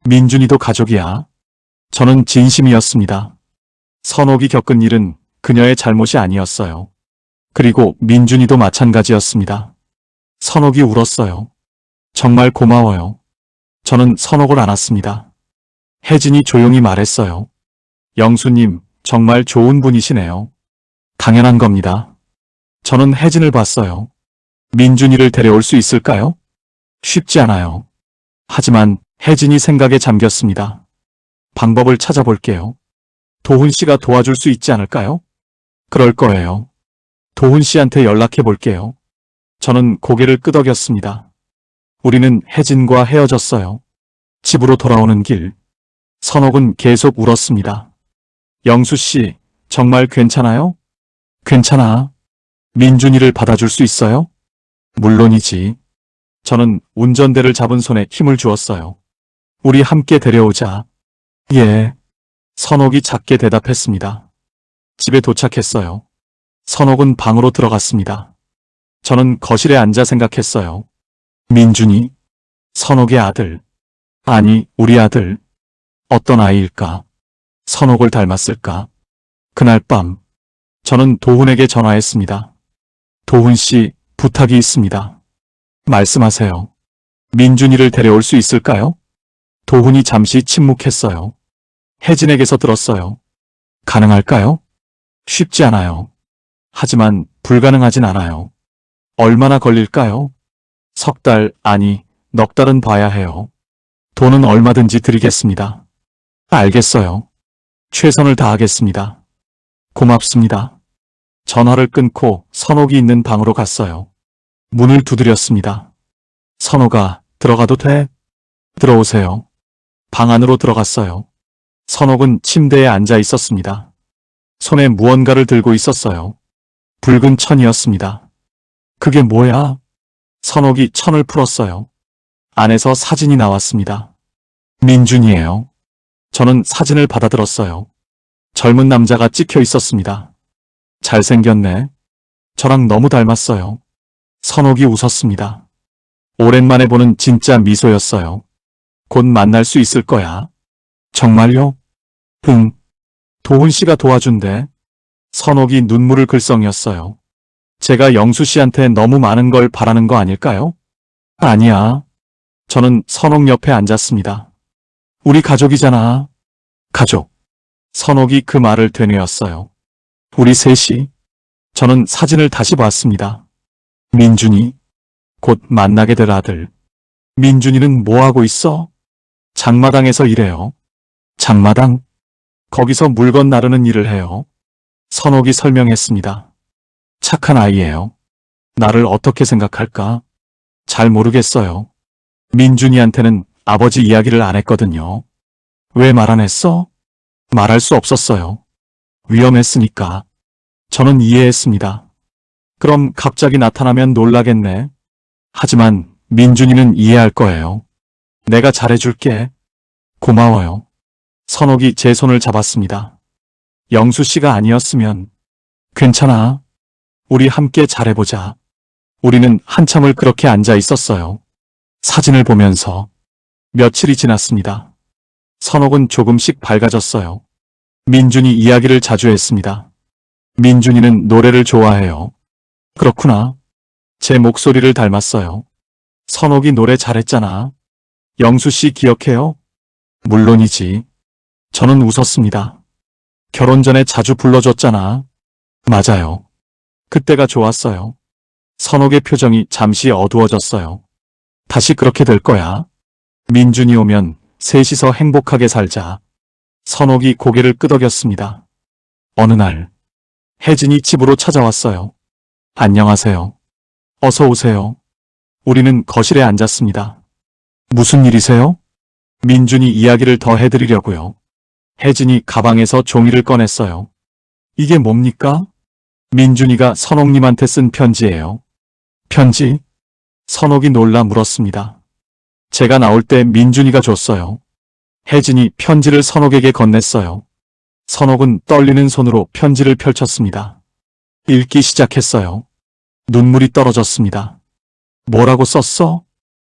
민준이도 가족이야. 저는 진심이었습니다. 선옥이 겪은 일은 그녀의 잘못이 아니었어요. 그리고 민준이도 마찬가지였습니다. 선옥이 울었어요. 정말 고마워요. 저는 선옥을 안았습니다. 혜진이 조용히 말했어요. 영수님, 정말 좋은 분이시네요. 당연한 겁니다. 저는 혜진을 봤어요. 민준이를 데려올 수 있을까요? 쉽지 않아요. 하지만 혜진이 생각에 잠겼습니다. 방법을 찾아볼게요. 도훈 씨가 도와줄 수 있지 않을까요? 그럴 거예요. 도훈 씨한테 연락해 볼게요. 저는 고개를 끄덕였습니다. 우리는 혜진과 헤어졌어요. 집으로 돌아오는 길. 선옥은 계속 울었습니다. 영수 씨, 정말 괜찮아요? 괜찮아. 민준이를 받아줄 수 있어요? 물론이지. 저는 운전대를 잡은 손에 힘을 주었어요. 우리 함께 데려오자. 예. 선옥이 작게 대답했습니다. 집에 도착했어요. 선옥은 방으로 들어갔습니다. 저는 거실에 앉아 생각했어요. 민준이? 선옥의 아들. 아니, 우리 아들. 어떤 아이일까? 선옥을 닮았을까? 그날 밤, 저는 도훈에게 전화했습니다. 도훈 씨, 부탁이 있습니다. 말씀하세요. 민준이를 데려올 수 있을까요? 도훈이 잠시 침묵했어요. 혜진에게서 들었어요. 가능할까요? 쉽지 않아요. 하지만 불가능하진 않아요. 얼마나 걸릴까요? 석 달, 아니, 넉 달은 봐야 해요. 돈은 얼마든지 드리겠습니다. 알겠어요. 최선을 다하겠습니다. 고맙습니다. 전화를 끊고 선옥이 있는 방으로 갔어요. 문을 두드렸습니다. 선옥아, 들어가도 돼? 들어오세요. 방 안으로 들어갔어요. 선옥은 침대에 앉아 있었습니다. 손에 무언가를 들고 있었어요. 붉은 천이었습니다. 그게 뭐야? 선옥이 천을 풀었어요. 안에서 사진이 나왔습니다. 민준이에요. 저는 사진을 받아들었어요. 젊은 남자가 찍혀 있었습니다. 잘생겼네. 저랑 너무 닮았어요. 선옥이 웃었습니다. 오랜만에 보는 진짜 미소였어요. 곧 만날 수 있을 거야. 정말요? 응. 도훈 씨가 도와준대. 선옥이 눈물을 글썽였어요. 제가 영수 씨한테 너무 많은 걸 바라는 거 아닐까요? 아니야. 저는 선옥 옆에 앉았습니다. 우리 가족이잖아. 가족. 선옥이 그 말을 되뇌었어요. 우리 셋이. 저는 사진을 다시 봤습니다. 민준이, 곧 만나게 될 아들. 민준이는 뭐 하고 있어? 장마당에서 일해요. 장마당? 거기서 물건 나르는 일을 해요. 선옥이 설명했습니다. 착한 아이예요. 나를 어떻게 생각할까? 잘 모르겠어요. 민준이한테는 아버지 이야기를 안 했거든요. 왜 말 안 했어? 말할 수 없었어요. 위험했으니까. 저는 이해했습니다. 그럼 갑자기 나타나면 놀라겠네. 하지만 민준이는 이해할 거예요. 내가 잘해줄게. 고마워요. 선옥이 제 손을 잡았습니다. 영수 씨가 아니었으면. 괜찮아. 우리 함께 잘해보자. 우리는 한참을 그렇게 앉아 있었어요. 사진을 보면서. 며칠이 지났습니다. 선옥은 조금씩 밝아졌어요. 민준이 이야기를 자주 했습니다. 민준이는 노래를 좋아해요. 그렇구나. 제 목소리를 닮았어요. 선옥이 노래 잘했잖아. 영수 씨 기억해요? 물론이지. 저는 웃었습니다. 결혼 전에 자주 불러줬잖아. 맞아요. 그때가 좋았어요. 선옥의 표정이 잠시 어두워졌어요. 다시 그렇게 될 거야. 민준이 오면 셋이서 행복하게 살자. 선옥이 고개를 끄덕였습니다. 어느 날, 혜진이 집으로 찾아왔어요. 안녕하세요. 어서 오세요. 우리는 거실에 앉았습니다. 무슨 일이세요? 민준이 이야기를 더 해드리려고요. 혜진이 가방에서 종이를 꺼냈어요. 이게 뭡니까? 민준이가 선옥님한테 쓴 편지예요. 편지? 선옥이 놀라 물었습니다. 제가 나올 때 민준이가 줬어요. 혜진이 편지를 선옥에게 건넸어요. 선옥은 떨리는 손으로 편지를 펼쳤습니다. 읽기 시작했어요. 눈물이 떨어졌습니다. 뭐라고 썼어?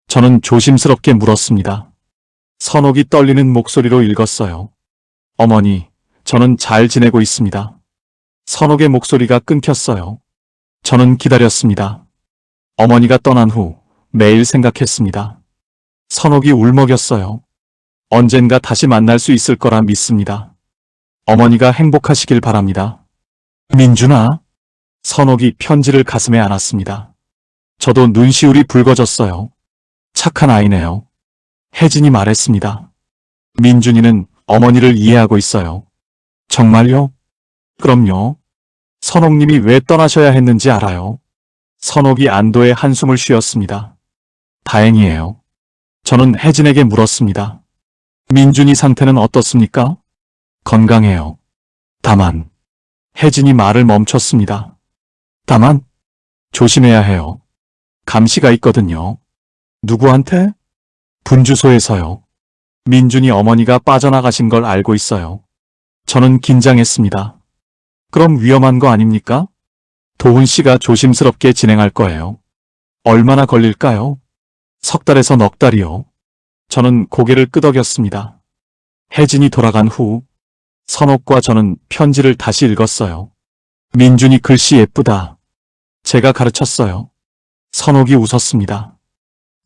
저는 조심스럽게 물었습니다. 선옥이 떨리는 목소리로 읽었어요. 어머니, 저는 잘 지내고 있습니다. 선옥의 목소리가 끊겼어요. 저는 기다렸습니다. 어머니가 떠난 후 매일 생각했습니다. 선옥이 울먹였어요. 언젠가 다시 만날 수 있을 거라 믿습니다. 어머니가 행복하시길 바랍니다. 민준아. 선옥이 편지를 가슴에 안았습니다. 저도 눈시울이 붉어졌어요. 착한 아이네요. 혜진이 말했습니다. 민준이는 어머니를 이해하고 있어요. 정말요? 그럼요. 선옥님이 왜 떠나셔야 했는지 알아요. 선옥이 안도의 한숨을 쉬었습니다. 다행이에요. 저는 혜진에게 물었습니다. 민준이 상태는 어떻습니까? 건강해요. 다만, 혜진이 말을 멈췄습니다. 다만, 조심해야 해요. 감시가 있거든요. 누구한테? 분주소에서요. 민준이 어머니가 빠져나가신 걸 알고 있어요. 저는 긴장했습니다. 그럼 위험한 거 아닙니까? 도훈 씨가 조심스럽게 진행할 거예요. 얼마나 걸릴까요? 석 달에서 넉 달이요. 저는 고개를 끄덕였습니다. 혜진이 돌아간 후 선옥과 저는 편지를 다시 읽었어요. 민준이 글씨 예쁘다. 제가 가르쳤어요. 선옥이 웃었습니다.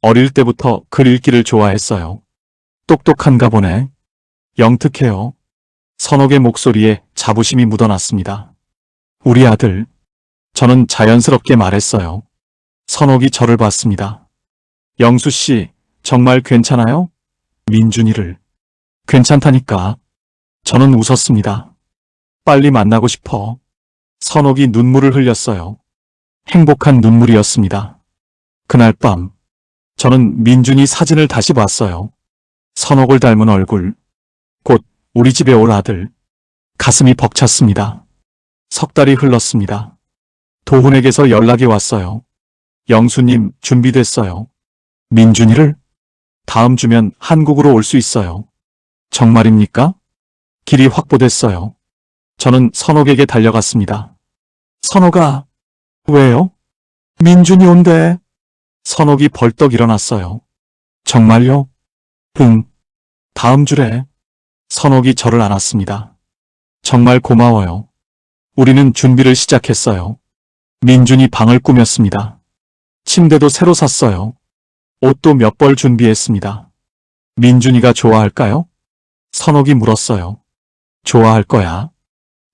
어릴 때부터 글 읽기를 좋아했어요. 똑똑한가 보네. 영특해요. 선옥의 목소리에 자부심이 묻어났습니다. 우리 아들. 저는 자연스럽게 말했어요. 선옥이 저를 봤습니다. 영수 씨, 정말 괜찮아요? 민준이를. 괜찮다니까. 저는 웃었습니다. 빨리 만나고 싶어. 선옥이 눈물을 흘렸어요. 행복한 눈물이었습니다. 그날 밤, 저는 민준이 사진을 다시 봤어요. 선옥을 닮은 얼굴. 곧 우리 집에 올 아들. 가슴이 벅찼습니다. 석 달이 흘렀습니다. 도훈에게서 연락이 왔어요. 영수님, 준비됐어요. 민준이를? 다음 주면 한국으로 올 수 있어요. 정말입니까? 길이 확보됐어요. 저는 선옥에게 달려갔습니다. 선옥아. 왜요? 민준이 온대. 선옥이 벌떡 일어났어요. 정말요? 응. 다음 주래. 선옥이 저를 안았습니다. 정말 고마워요. 우리는 준비를 시작했어요. 민준이 방을 꾸몄습니다. 침대도 새로 샀어요. 옷도 몇 벌 준비했습니다. 민준이가 좋아할까요? 선옥이 물었어요. 좋아할 거야.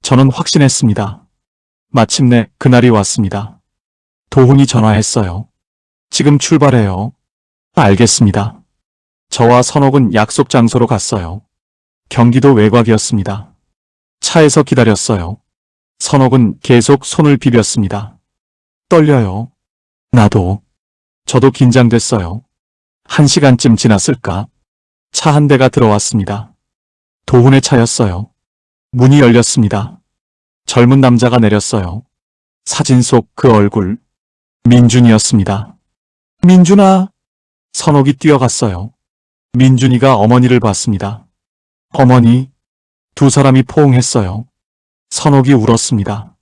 저는 확신했습니다. 마침내 그날이 왔습니다. 도훈이 전화했어요. 지금 출발해요. 알겠습니다. 저와 선옥은 약속 장소로 갔어요. 경기도 외곽이었습니다. 차에서 기다렸어요. 선옥은 계속 손을 비볐습니다. 떨려요. 나도. 저도 긴장됐어요. 1시간쯤 지났을까? 차 한 대가 들어왔습니다. 도훈의 차였어요. 문이 열렸습니다. 젊은 남자가 내렸어요. 사진 속 그 얼굴. 민준이었습니다. 민준아! 선옥이 뛰어갔어요. 민준이가 어머니를 봤습니다. 어머니. 두 사람이 포옹했어요. 선옥이 울었습니다.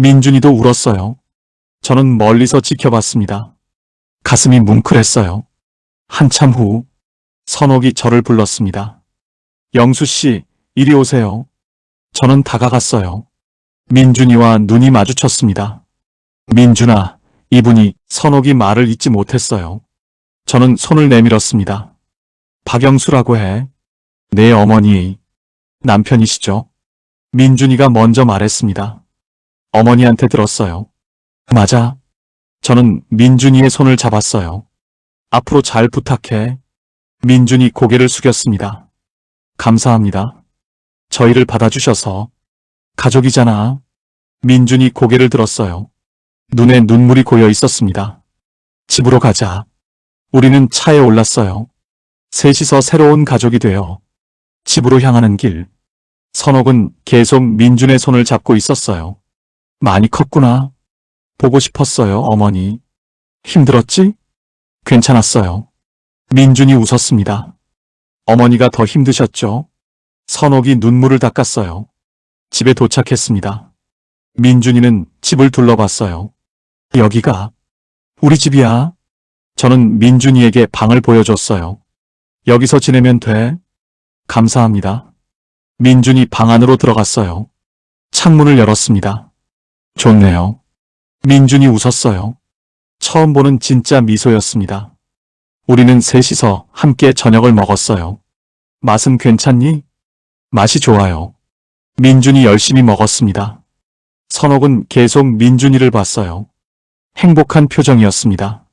민준이도 울었어요. 저는 멀리서 지켜봤습니다. 가슴이 뭉클했어요. 한참 후 선옥이 저를 불렀습니다. 영수 씨, 이리 오세요. 저는 다가갔어요. 민준이와 눈이 마주쳤습니다. 민준아, 이분이. 선옥이 말을 잇지 못했어요. 저는 손을 내밀었습니다. 박영수라고 해. 내 어머니. 남편이시죠? 민준이가 먼저 말했습니다. 어머니한테 들었어요. 맞아. 저는 민준이의 손을 잡았어요. 앞으로 잘 부탁해. 민준이 고개를 숙였습니다. 감사합니다. 저희를 받아주셔서. 가족이잖아. 민준이 고개를 들었어요. 눈에 눈물이 고여 있었습니다. 집으로 가자. 우리는 차에 올랐어요. 셋이서 새로운 가족이 되어 집으로 향하는 길. 선옥은 계속 민준의 손을 잡고 있었어요. 많이 컸구나. 보고 싶었어요, 어머니. 힘들었지? 괜찮았어요. 민준이 웃었습니다. 어머니가 더 힘드셨죠? 선옥이 눈물을 닦았어요. 집에 도착했습니다. 민준이는 집을 둘러봤어요. 여기가 우리 집이야. 저는 민준이에게 방을 보여줬어요. 여기서 지내면 돼. 감사합니다. 민준이 방 안으로 들어갔어요. 창문을 열었습니다. 좋네요. 민준이 웃었어요. 처음 보는 진짜 미소였습니다. 우리는 셋이서 함께 저녁을 먹었어요. 맛은 괜찮니? 맛이 좋아요. 민준이 열심히 먹었습니다. 선옥은 계속 민준이를 봤어요. 행복한 표정이었습니다.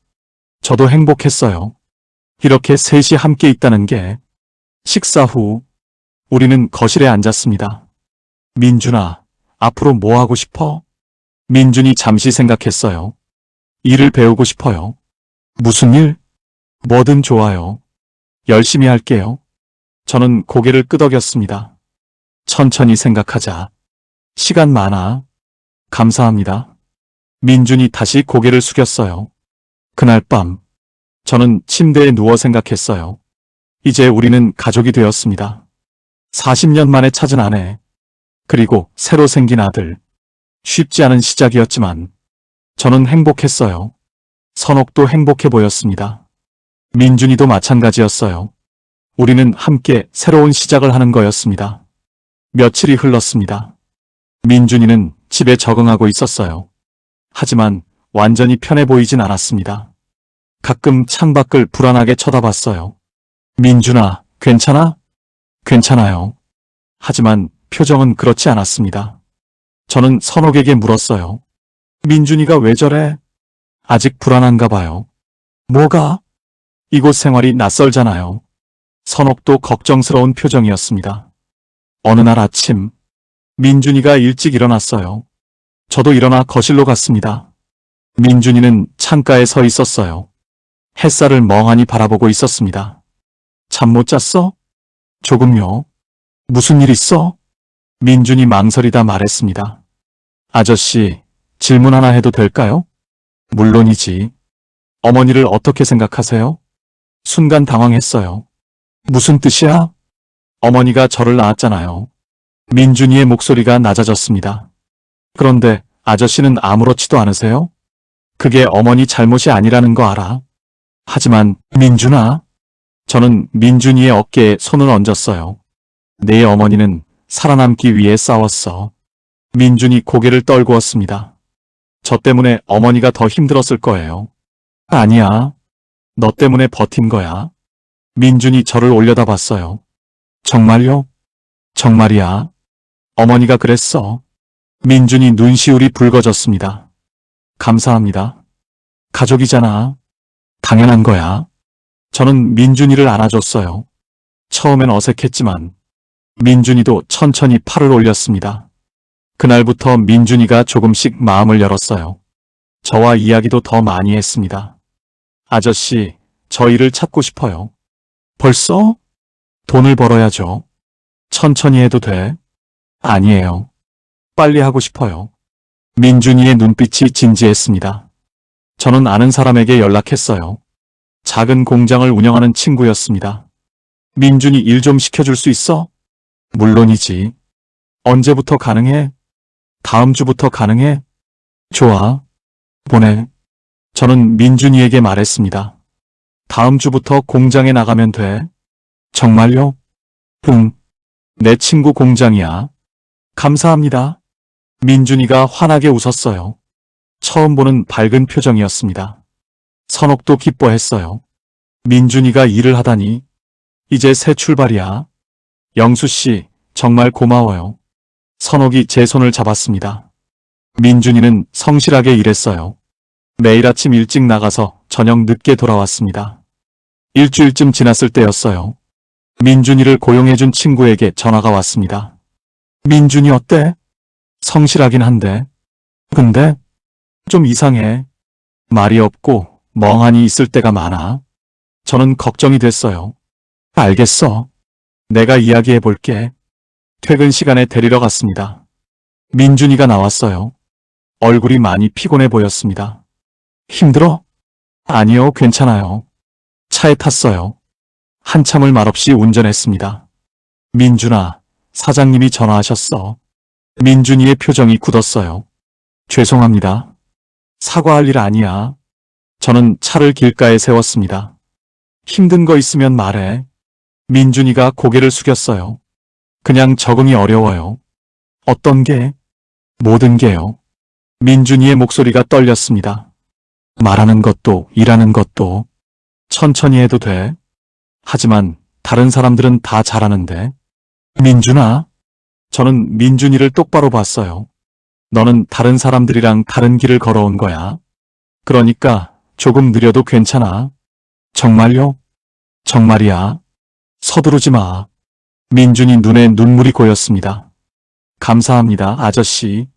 저도 행복했어요. 이렇게 셋이 함께 있다는 게. 식사 후 우리는 거실에 앉았습니다. 민준아, 앞으로 뭐 하고 싶어? 민준이 잠시 생각했어요. 일을 배우고 싶어요. 무슨 일? 뭐든 좋아요. 열심히 할게요. 저는 고개를 끄덕였습니다. 천천히 생각하자. 시간 많아. 감사합니다. 민준이 다시 고개를 숙였어요. 그날 밤 저는 침대에 누워 생각했어요. 이제 우리는 가족이 되었습니다. 40년 만에 찾은 아내, 그리고 새로 생긴 아들. 쉽지 않은 시작이었지만 저는 행복했어요. 선옥도 행복해 보였습니다. 민준이도 마찬가지였어요. 우리는 함께 새로운 시작을 하는 거였습니다. 며칠이 흘렀습니다. 민준이는 집에 적응하고 있었어요. 하지만 완전히 편해 보이진 않았습니다. 가끔 창밖을 불안하게 쳐다봤어요. 민준아, 괜찮아? 괜찮아요. 하지만 표정은 그렇지 않았습니다. 저는 선옥에게 물었어요. 민준이가 왜 저래? 아직 불안한가 봐요. 뭐가? 이곳 생활이 낯설잖아요. 선옥도 걱정스러운 표정이었습니다. 어느 날 아침, 민준이가 일찍 일어났어요. 저도 일어나 거실로 갔습니다. 민준이는 창가에 서 있었어요. 햇살을 멍하니 바라보고 있었습니다. 잠 못 잤어? 조금요. 무슨 일 있어? 민준이 망설이다 말했습니다. 아저씨, 질문 하나 해도 될까요? 물론이지. 어머니를 어떻게 생각하세요? 순간 당황했어요. 무슨 뜻이야? 어머니가 저를 낳았잖아요. 민준이의 목소리가 낮아졌습니다. 그런데 아저씨는 아무렇지도 않으세요? 그게 어머니 잘못이 아니라는 거 알아. 하지만 민준아. 저는 민준이의 어깨에 손을 얹었어요. 내 어머니는 살아남기 위해 싸웠어. 민준이 고개를 떨구었습니다. 저 때문에 어머니가 더 힘들었을 거예요. 아니야. 너 때문에 버틴 거야. 민준이 저를 올려다봤어요. 정말요? 정말이야. 어머니가 그랬어. 민준이 눈시울이 붉어졌습니다. 감사합니다. 가족이잖아. 당연한 거야. 저는 민준이를 안아줬어요. 처음엔 어색했지만 민준이도 천천히 팔을 올렸습니다. 그날부터 민준이가 조금씩 마음을 열었어요. 저와 이야기도 더 많이 했습니다. 아저씨, 저 일을 찾고 싶어요. 벌써? 돈을 벌어야죠. 천천히 해도 돼. 아니에요. 빨리 하고 싶어요. 민준이의 눈빛이 진지했습니다. 저는 아는 사람에게 연락했어요. 작은 공장을 운영하는 친구였습니다. 민준이 일 좀 시켜줄 수 있어? 물론이지. 언제부터 가능해? 다음 주부터 가능해? 좋아. 보내. 저는 민준이에게 말했습니다. 다음 주부터 공장에 나가면 돼. 정말요? 응. 내 친구 공장이야. 감사합니다. 민준이가 환하게 웃었어요. 처음 보는 밝은 표정이었습니다. 선옥도 기뻐했어요. 민준이가 일을 하다니. 이제 새 출발이야. 영수 씨, 정말 고마워요. 선옥이 제 손을 잡았습니다. 민준이는 성실하게 일했어요. 매일 아침 일찍 나가서 저녁 늦게 돌아왔습니다. 일주일쯤 지났을 때였어요. 민준이를 고용해준 친구에게 전화가 왔습니다. 민준이 어때? 성실하긴 한데. 근데 좀 이상해. 말이 없고 멍하니 있을 때가 많아. 저는 걱정이 됐어요. 알겠어. 내가 이야기해 볼게. 퇴근 시간에 데리러 갔습니다. 민준이가 나왔어요. 얼굴이 많이 피곤해 보였습니다. 힘들어? 아니요, 괜찮아요. 차에 탔어요. 한참을 말없이 운전했습니다. 민준아, 사장님이 전화하셨어. 민준이의 표정이 굳었어요. 죄송합니다. 사과할 일 아니야. 저는 차를 길가에 세웠습니다. 힘든 거 있으면 말해. 민준이가 고개를 숙였어요. 그냥 적응이 어려워요. 어떤 게? 모든 게요. 민준이의 목소리가 떨렸습니다. 말하는 것도 일하는 것도 천천히 해도 돼. 하지만 다른 사람들은 다 잘하는데. 민준아, 저는 민준이를 똑바로 봤어요. 너는 다른 사람들이랑 다른 길을 걸어온 거야. 그러니까 조금 느려도 괜찮아. 정말요? 정말이야. 서두르지 마. 민준이 눈에 눈물이 고였습니다. 감사합니다, 아저씨.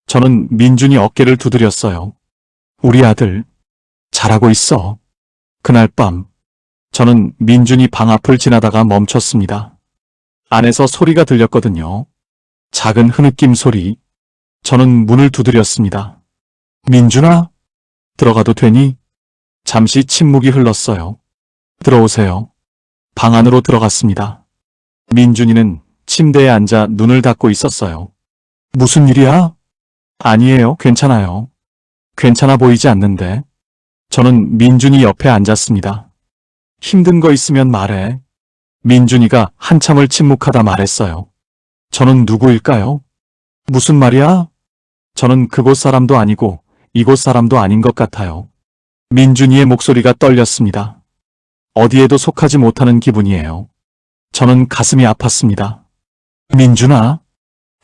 저는 민준이 어깨를 두드렸어요. 우리 아들, 잘하고 있어. 그날 밤, 저는 민준이 방 앞을 지나다가 멈췄습니다. 안에서 소리가 들렸거든요. 작은 흐느낌 소리. 저는 문을 두드렸습니다. 민준아, 들어가도 되니? 잠시 침묵이 흘렀어요. 들어오세요. 방 안으로 들어갔습니다. 민준이는 침대에 앉아 눈을 닫고 있었어요. 무슨 일이야? 아니에요, 괜찮아요. 괜찮아 보이지 않는데. 저는 민준이 옆에 앉았습니다. 힘든 거 있으면 말해. 민준이가 한참을 침묵하다 말했어요. 저는 누구일까요? 무슨 말이야? 저는 그곳 사람도 아니고 이곳 사람도 아닌 것 같아요. 민준이의 목소리가 떨렸습니다. 어디에도 속하지 못하는 기분이에요. 저는 가슴이 아팠습니다. 민준아,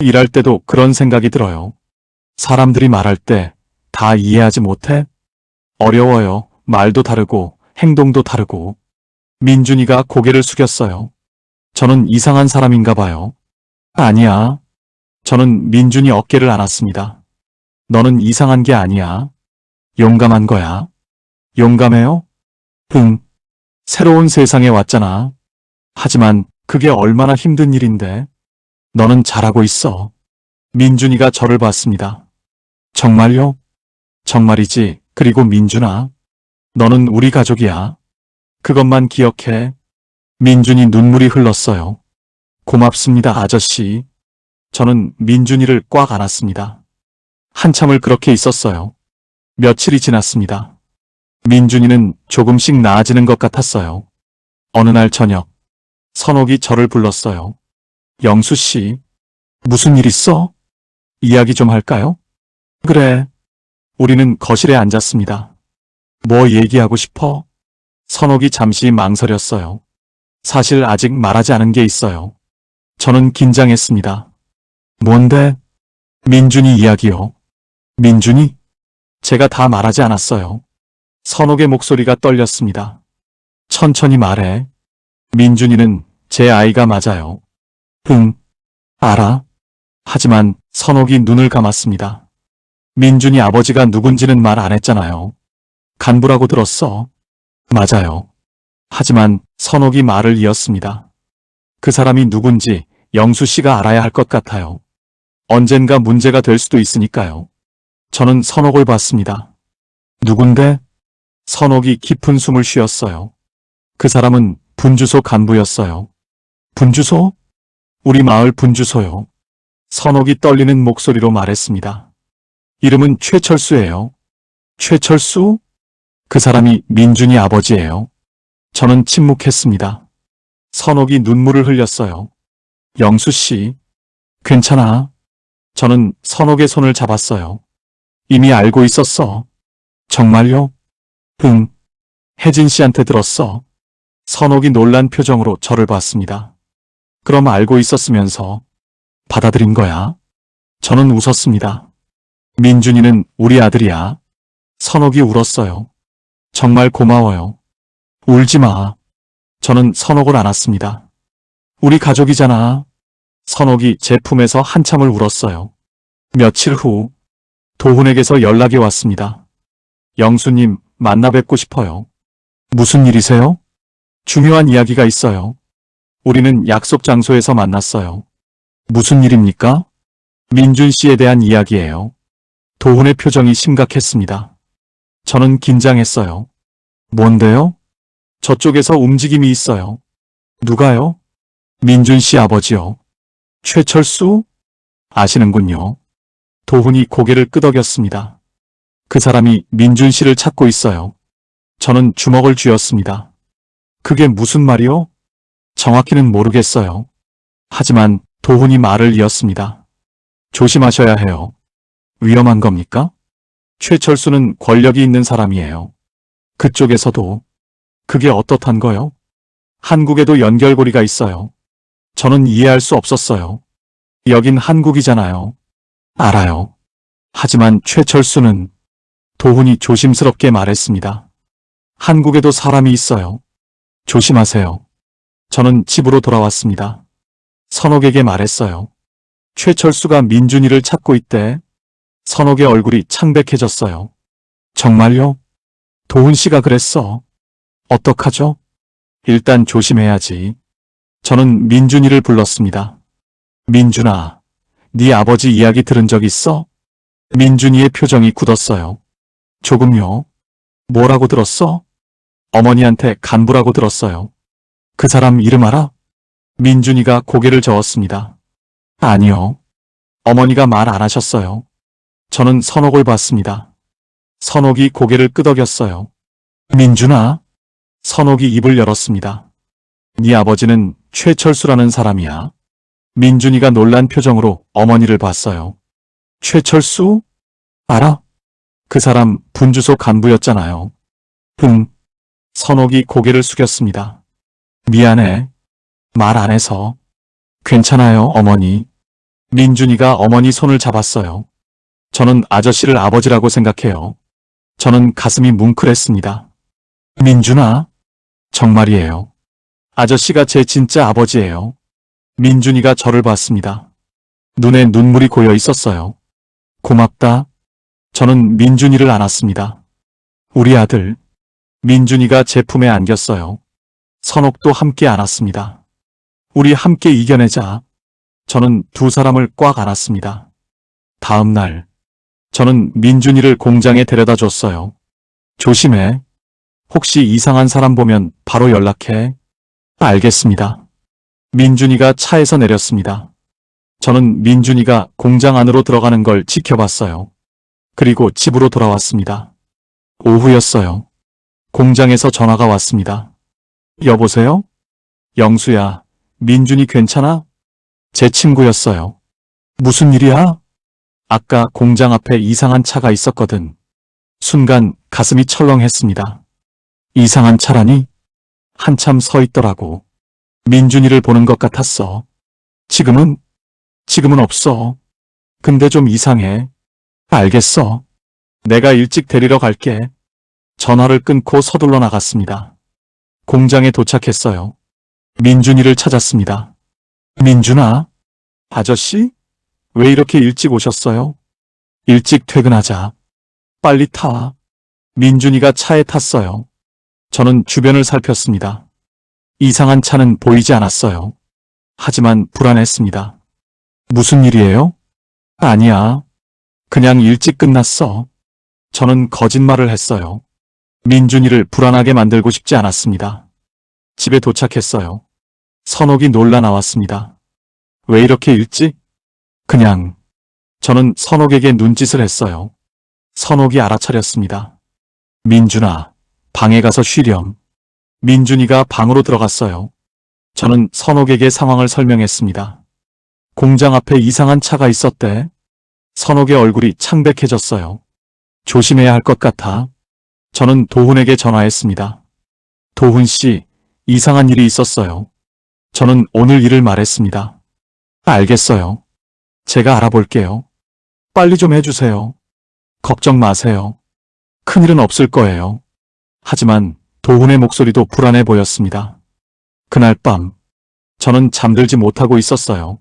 일할 때도 그런 생각이 들어요. 사람들이 말할 때 다 이해하지 못해? 어려워요. 말도 다르고 행동도 다르고. 민준이가 고개를 숙였어요. 저는 이상한 사람인가 봐요. 아니야. 저는 민준이 어깨를 안았습니다. 너는 이상한 게 아니야. 용감한 거야. 용감해요? 응. 새로운 세상에 왔잖아. 하지만 그게 얼마나 힘든 일인데. 너는 잘하고 있어. 민준이가 저를 봤습니다. 정말요? 정말이지. 그리고 민준아, 너는 우리 가족이야. 그것만 기억해. 민준이 눈물이 흘렀어요. 고맙습니다, 아저씨. 저는 민준이를 꽉 안았습니다. 한참을 그렇게 있었어요. 며칠이 지났습니다. 민준이는 조금씩 나아지는 것 같았어요. 어느 날 저녁, 선옥이 저를 불렀어요. 영수 씨, 무슨 일 있어? 이야기 좀 할까요? 그래. 우리는 거실에 앉았습니다. 뭐 얘기하고 싶어? 선옥이 잠시 망설였어요. 사실 아직 말하지 않은 게 있어요. 저는 긴장했습니다. 뭔데? 민준이 이야기요. 민준이? 제가 다 말하지 않았어요. 선옥의 목소리가 떨렸습니다. 천천히 말해. 민준이는 제 아이가 맞아요. 응, 알아. 하지만 선옥이 눈을 감았습니다. 민준이 아버지가 누군지는 말 안 했잖아요. 간부라고 들었어. 맞아요. 하지만 선옥이 말을 이었습니다. 그 사람이 누군지 영수 씨가 알아야 할 것 같아요. 언젠가 문제가 될 수도 있으니까요. 저는 선옥을 봤습니다. 누군데? 선옥이 깊은 숨을 쉬었어요. 그 사람은 분주소 간부였어요. 분주소? 우리 마을 분주소요. 선옥이 떨리는 목소리로 말했습니다. 이름은 최철수예요. 최철수? 그 사람이 민준이 아버지예요. 저는 침묵했습니다. 선옥이 눈물을 흘렸어요. 영수 씨, 괜찮아. 저는 선옥의 손을 잡았어요. 이미 알고 있었어. 정말요? 응. 혜진 씨한테 들었어. 선옥이 놀란 표정으로 저를 봤습니다. 그럼 알고 있었으면서 받아들인 거야? 저는 웃었습니다. 민준이는 우리 아들이야. 선옥이 울었어요. 정말 고마워요. 울지 마. 저는 선옥을 안았습니다. 우리 가족이잖아. 선옥이 제 품에서 한참을 울었어요. 며칠 후 도훈에게서 연락이 왔습니다. 영수님, 만나 뵙고 싶어요. 무슨 일이세요? 중요한 이야기가 있어요. 우리는 약속 장소에서 만났어요. 무슨 일입니까? 민준 씨에 대한 이야기예요. 도훈의 표정이 심각했습니다. 저는 긴장했어요. 뭔데요? 저쪽에서 움직임이 있어요. 누가요? 민준 씨 아버지요. 최철수? 아시는군요. 도훈이 고개를 끄덕였습니다. 그 사람이 민준 씨를 찾고 있어요. 저는 주먹을 쥐었습니다. 그게 무슨 말이요? 정확히는 모르겠어요. 하지만 도훈이 말을 이었습니다. 조심하셔야 해요. 위험한 겁니까? 최철수는 권력이 있는 사람이에요. 그쪽에서도. 그게 어떻단 거요? 한국에도 연결고리가 있어요. 저는 이해할 수 없었어요. 여긴 한국이잖아요. 알아요. 하지만 최철수는 도훈이 조심스럽게 말했습니다. 한국에도 사람이 있어요. 조심하세요. 저는 집으로 돌아왔습니다. 선옥에게 말했어요. 최철수가 민준이를 찾고 있대. 선옥의 얼굴이 창백해졌어요. 정말요? 도훈 씨가 그랬어. 어떡하죠? 일단 조심해야지. 저는 민준이를 불렀습니다. 민준아, 네 아버지 이야기 들은 적 있어? 민준이의 표정이 굳었어요. 조금요. 뭐라고 들었어? 어머니한테 간부라고 들었어요. 그 사람 이름 알아? 민준이가 고개를 저었습니다. 아니요. 어머니가 말 안 하셨어요. 저는 선옥을 봤습니다. 선옥이 고개를 끄덕였어요. 민준아? 선옥이 입을 열었습니다. 네 아버지는 최철수라는 사람이야. 민준이가 놀란 표정으로 어머니를 봤어요. 최철수? 알아? 그 사람 분주소 간부였잖아요. 응. 선옥이 고개를 숙였습니다. 미안해. 말 안 해서. 괜찮아요, 어머니. 민준이가 어머니 손을 잡았어요. 저는 아저씨를 아버지라고 생각해요. 저는 가슴이 뭉클했습니다. 민준아? 정말이에요. 아저씨가 제 진짜 아버지예요. 민준이가 저를 봤습니다. 눈에 눈물이 고여 있었어요. 고맙다. 저는 민준이를 안았습니다. 우리 아들. 민준이가 제 품에 안겼어요. 선옥도 함께 안았습니다. 우리 함께 이겨내자. 저는 두 사람을 꽉 안았습니다. 다음 날, 저는 민준이를 공장에 데려다 줬어요. 조심해. 혹시 이상한 사람 보면 바로 연락해. 알겠습니다. 민준이가 차에서 내렸습니다. 저는 민준이가 공장 안으로 들어가는 걸 지켜봤어요. 그리고 집으로 돌아왔습니다. 오후였어요. 공장에서 전화가 왔습니다. 여보세요? 영수야, 민준이 괜찮아? 제 친구였어요. 무슨 일이야? 아까 공장 앞에 이상한 차가 있었거든. 순간 가슴이 철렁했습니다. 이상한 차라니? 한참 서 있더라고. 민준이를 보는 것 같았어. 지금은 없어. 근데 좀 이상해. 알겠어. 내가 일찍 데리러 갈게. 전화를 끊고 서둘러 나갔습니다. 공장에 도착했어요. 민준이를 찾았습니다. 민준아? 아저씨? 왜 이렇게 일찍 오셨어요? 일찍 퇴근하자. 빨리 타. 민준이가 차에 탔어요. 저는 주변을 살폈습니다. 이상한 차는 보이지 않았어요. 하지만 불안했습니다. 무슨 일이에요? 아니야. 그냥 일찍 끝났어. 저는 거짓말을 했어요. 민준이를 불안하게 만들고 싶지 않았습니다. 집에 도착했어요. 선옥이 놀라 나왔습니다. 왜 이렇게 일찍? 그냥. 저는 선옥에게 눈짓을 했어요. 선옥이 알아차렸습니다. 민준아, 방에 가서 쉬렴. 민준이가 방으로 들어갔어요. 저는 선옥에게 상황을 설명했습니다. 공장 앞에 이상한 차가 있었대. 선옥의 얼굴이 창백해졌어요. 조심해야 할 것 같아. 저는 도훈에게 전화했습니다. 도훈 씨, 이상한 일이 있었어요. 저는 오늘 일을 말했습니다. 알겠어요. 제가 알아볼게요. 빨리 좀 해주세요. 걱정 마세요. 큰일은 없을 거예요. 하지만 도훈의 목소리도 불안해 보였습니다. 그날 밤, 저는 잠들지 못하고 있었어요.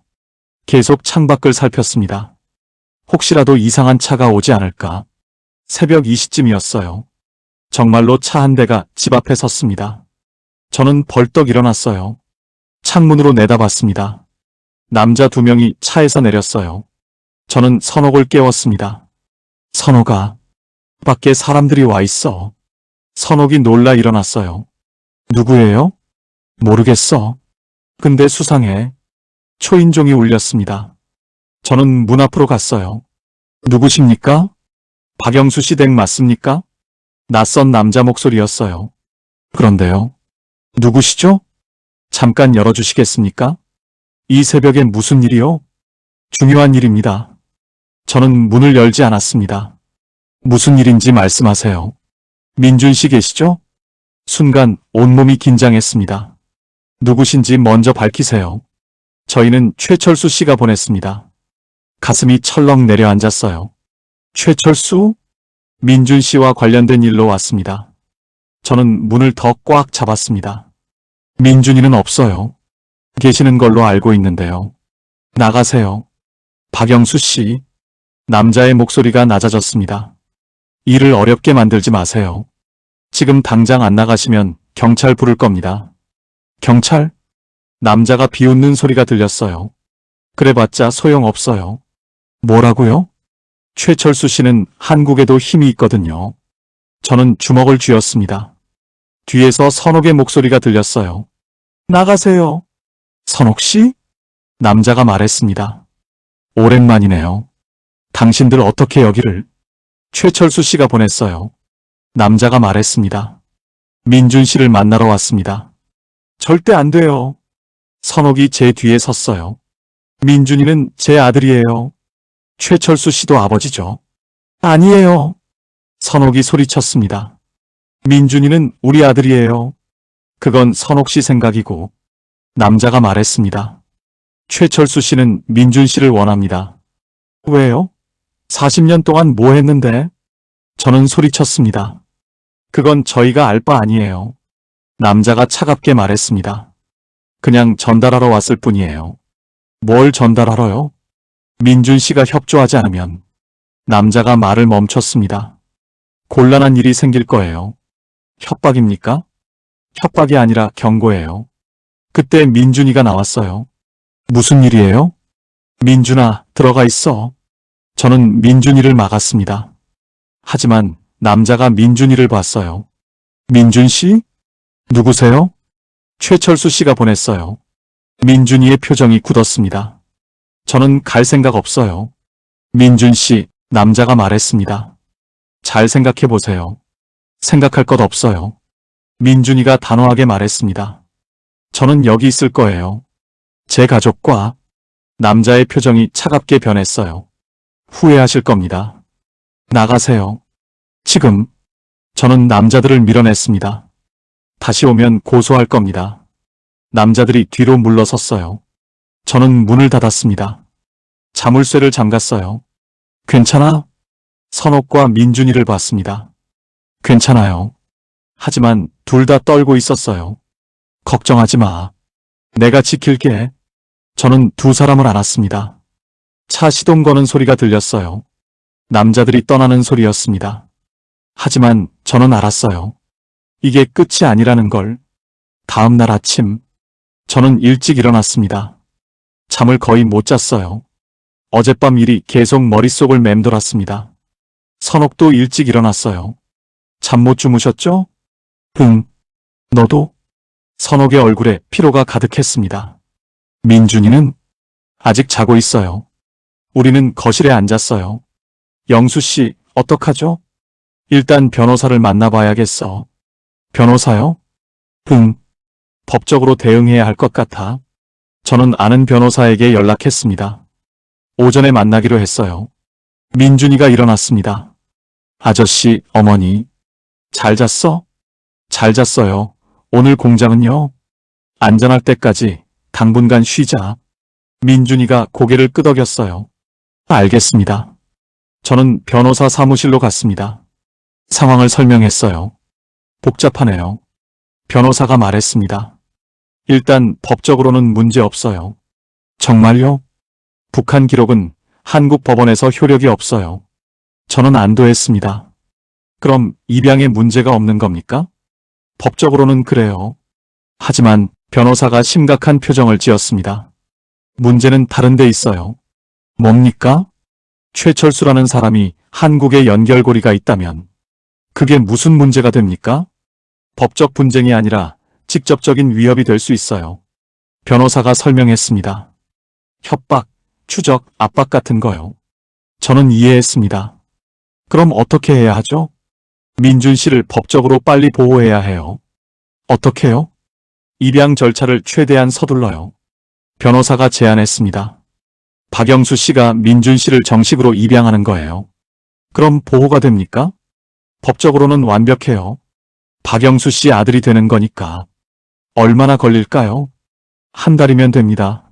계속 창밖을 살폈습니다. 혹시라도 이상한 차가 오지 않을까. 새벽 2시쯤이었어요. 정말로 차 한 대가 집 앞에 섰습니다. 저는 벌떡 일어났어요. 창문으로 내다봤습니다. 남자 2명이 차에서 내렸어요. 저는 선옥을 깨웠습니다. 선옥아, 밖에 사람들이 와 있어. 선옥이 놀라 일어났어요. 누구예요? 모르겠어. 근데 수상해. 초인종이 울렸습니다. 저는 문 앞으로 갔어요. 누구십니까? 박영수 씨 댁 맞습니까? 낯선 남자 목소리였어요. 그런데요. 누구시죠? 잠깐 열어주시겠습니까? 이 새벽에 무슨 일이요? 중요한 일입니다. 저는 문을 열지 않았습니다. 무슨 일인지 말씀하세요. 민준 씨 계시죠? 순간 온몸이 긴장했습니다. 누구신지 먼저 밝히세요. 저희는 최철수 씨가 보냈습니다. 가슴이 철렁 내려앉았어요. 최철수? 민준 씨와 관련된 일로 왔습니다. 저는 문을 더 꽉 잡았습니다. 민준이는 없어요. 계시는 걸로 알고 있는데요. 나가세요. 박영수 씨. 남자의 목소리가 낮아졌습니다. 일을 어렵게 만들지 마세요. 지금 당장 안 나가시면 경찰 부를 겁니다. 경찰? 남자가 비웃는 소리가 들렸어요. 그래봤자 소용없어요. 뭐라고요? 최철수 씨는 한국에도 힘이 있거든요. 저는 주먹을 쥐었습니다. 뒤에서 선옥의 목소리가 들렸어요. 나가세요. 선옥 씨? 남자가 말했습니다. 오랜만이네요. 당신들 어떻게 여기를? 최철수 씨가 보냈어요. 남자가 말했습니다. 민준 씨를 만나러 왔습니다. 절대 안 돼요. 선옥이 제 뒤에 섰어요. 민준이는 제 아들이에요. 최철수 씨도 아버지죠. 아니에요. 선옥이 소리쳤습니다. 민준이는 우리 아들이에요. 그건 선옥 씨 생각이고. 남자가 말했습니다. 최철수 씨는 민준 씨를 원합니다. 왜요? 40년 동안 뭐 했는데? 저는 소리쳤습니다. 그건 저희가 알 바 아니에요. 남자가 차갑게 말했습니다. 그냥 전달하러 왔을 뿐이에요. 뭘 전달하러요? 민준 씨가 협조하지 않으면. 남자가 말을 멈췄습니다. 곤란한 일이 생길 거예요. 협박입니까? 협박이 아니라 경고예요. 그때 민준이가 나왔어요. 무슨 일이에요? 민준아, 들어가 있어. 저는 민준이를 막았습니다. 하지만 남자가 민준이를 봤어요. 민준 씨? 누구세요? 최철수 씨가 보냈어요. 민준이의 표정이 굳었습니다. 저는 갈 생각 없어요. 민준 씨, 남자가 말했습니다. 잘 생각해 보세요. 생각할 것 없어요. 민준이가 단호하게 말했습니다. 저는 여기 있을 거예요. 제 가족과. 남자의 표정이 차갑게 변했어요. 후회하실 겁니다. 나가세요. 지금. 저는 남자들을 밀어냈습니다. 다시 오면 고소할 겁니다. 남자들이 뒤로 물러섰어요. 저는 문을 닫았습니다. 자물쇠를 잠갔어요. 괜찮아? 선옥과 민준이를 봤습니다. 괜찮아요. 하지만 둘 다 떨고 있었어요. 걱정하지 마. 내가 지킬게. 저는 두 사람을 안았습니다. 차 시동 거는 소리가 들렸어요. 남자들이 떠나는 소리였습니다. 하지만 저는 알았어요. 이게 끝이 아니라는 걸. 다음 날 아침, 저는 일찍 일어났습니다. 잠을 거의 못 잤어요. 어젯밤 일이 계속 머릿속을 맴돌았습니다. 선옥도 일찍 일어났어요. 잠 못 주무셨죠? 응. 너도? 선옥의 얼굴에 피로가 가득했습니다. 민준이는 아직 자고 있어요. 우리는 거실에 앉았어요. 영수 씨, 어떡하죠? 일단 변호사를 만나봐야겠어. 변호사요? 응. 법적으로 대응해야 할 것 같아. 저는 아는 변호사에게 연락했습니다. 오전에 만나기로 했어요. 민준이가 일어났습니다. 아저씨, 어머니. 잘 잤어? 잘 잤어요. 오늘 공장은요? 안전할 때까지 당분간 쉬자. 민준이가 고개를 끄덕였어요. 알겠습니다. 저는 변호사 사무실로 갔습니다. 상황을 설명했어요. 복잡하네요. 변호사가 말했습니다. 일단 법적으로는 문제 없어요. 정말요? 북한 기록은 한국 법원에서 효력이 없어요. 저는 안도했습니다. 그럼 입양에 문제가 없는 겁니까? 법적으로는 그래요. 하지만 변호사가 심각한 표정을 지었습니다. 문제는 다른 데 있어요. 뭡니까? 최철수라는 사람이 한국에 연결고리가 있다면 그게 무슨 문제가 됩니까? 법적 분쟁이 아니라 직접적인 위협이 될 수 있어요. 변호사가 설명했습니다. 협박, 추적, 압박 같은 거요. 저는 이해했습니다. 그럼 어떻게 해야 하죠? 민준 씨를 법적으로 빨리 보호해야 해요. 어떻게요? 입양 절차를 최대한 서둘러요. 변호사가 제안했습니다. 박영수 씨가 민준 씨를 정식으로 입양하는 거예요. 그럼 보호가 됩니까? 법적으로는 완벽해요. 박영수 씨 아들이 되는 거니까. 얼마나 걸릴까요? 한 달이면 됩니다.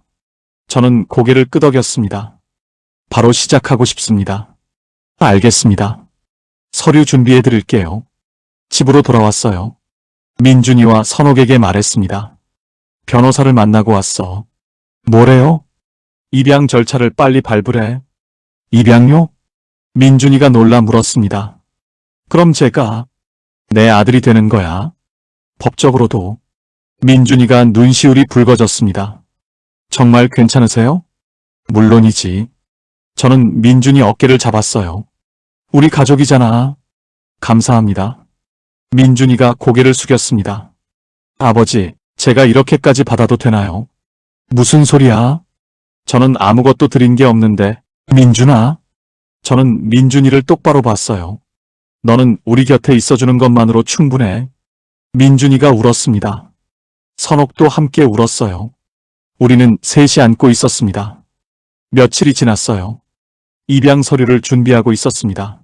저는 고개를 끄덕였습니다. 바로 시작하고 싶습니다. 알겠습니다. 서류 준비해 드릴게요. 집으로 돌아왔어요. 민준이와 선옥에게 말했습니다. 변호사를 만나고 왔어. 뭐래요? 입양 절차를 빨리 밟으래. 입양요? 민준이가 놀라 물었습니다. 그럼 제가 내 아들이 되는 거야. 법적으로도. 민준이가 눈시울이 붉어졌습니다. 정말 괜찮으세요? 물론이지. 저는 민준이 어깨를 잡았어요. 우리 가족이잖아. 감사합니다. 민준이가 고개를 숙였습니다. 아버지, 제가 이렇게까지 받아도 되나요? 무슨 소리야? 저는 아무것도 드린 게 없는데. 민준아? 저는 민준이를 똑바로 봤어요. 너는 우리 곁에 있어주는 것만으로 충분해. 민준이가 울었습니다. 선옥도 함께 울었어요. 우리는 셋이 안고 있었습니다. 며칠이 지났어요. 입양 서류를 준비하고 있었습니다.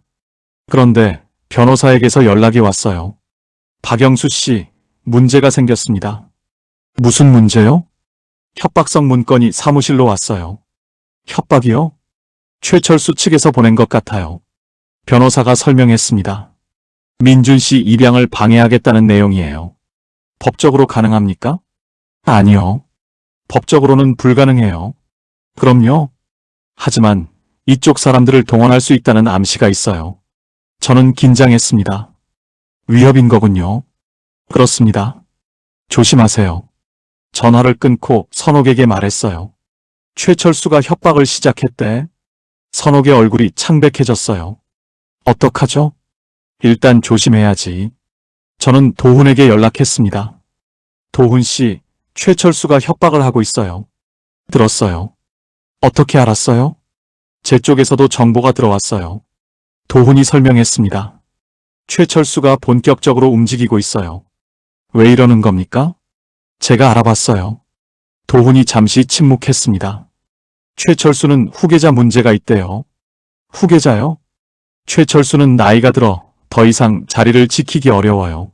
그런데 변호사에게서 연락이 왔어요. 박영수 씨, 문제가 생겼습니다. 무슨 문제요? 협박성 문건이 사무실로 왔어요. 협박이요? 최철수 측에서 보낸 것 같아요. 변호사가 설명했습니다. 민준 씨 입양을 방해하겠다는 내용이에요. 법적으로 가능합니까? 아니요. 법적으로는 불가능해요. 그럼요. 하지만 이쪽 사람들을 동원할 수 있다는 암시가 있어요. 저는 긴장했습니다. 위협인 거군요. 그렇습니다. 조심하세요. 전화를 끊고 선옥에게 말했어요. 최철수가 협박을 시작했대. 선옥의 얼굴이 창백해졌어요. 어떡하죠? 일단 조심해야지. 저는 도훈에게 연락했습니다. 도훈 씨, 최철수가 협박을 하고 있어요. 들었어요. 어떻게 알았어요? 제 쪽에서도 정보가 들어왔어요. 도훈이 설명했습니다. 최철수가 본격적으로 움직이고 있어요. 왜 이러는 겁니까? 제가 알아봤어요. 도훈이 잠시 침묵했습니다. 최철수는 후계자 문제가 있대요. 후계자요? 최철수는 나이가 들어 더 이상 자리를 지키기 어려워요.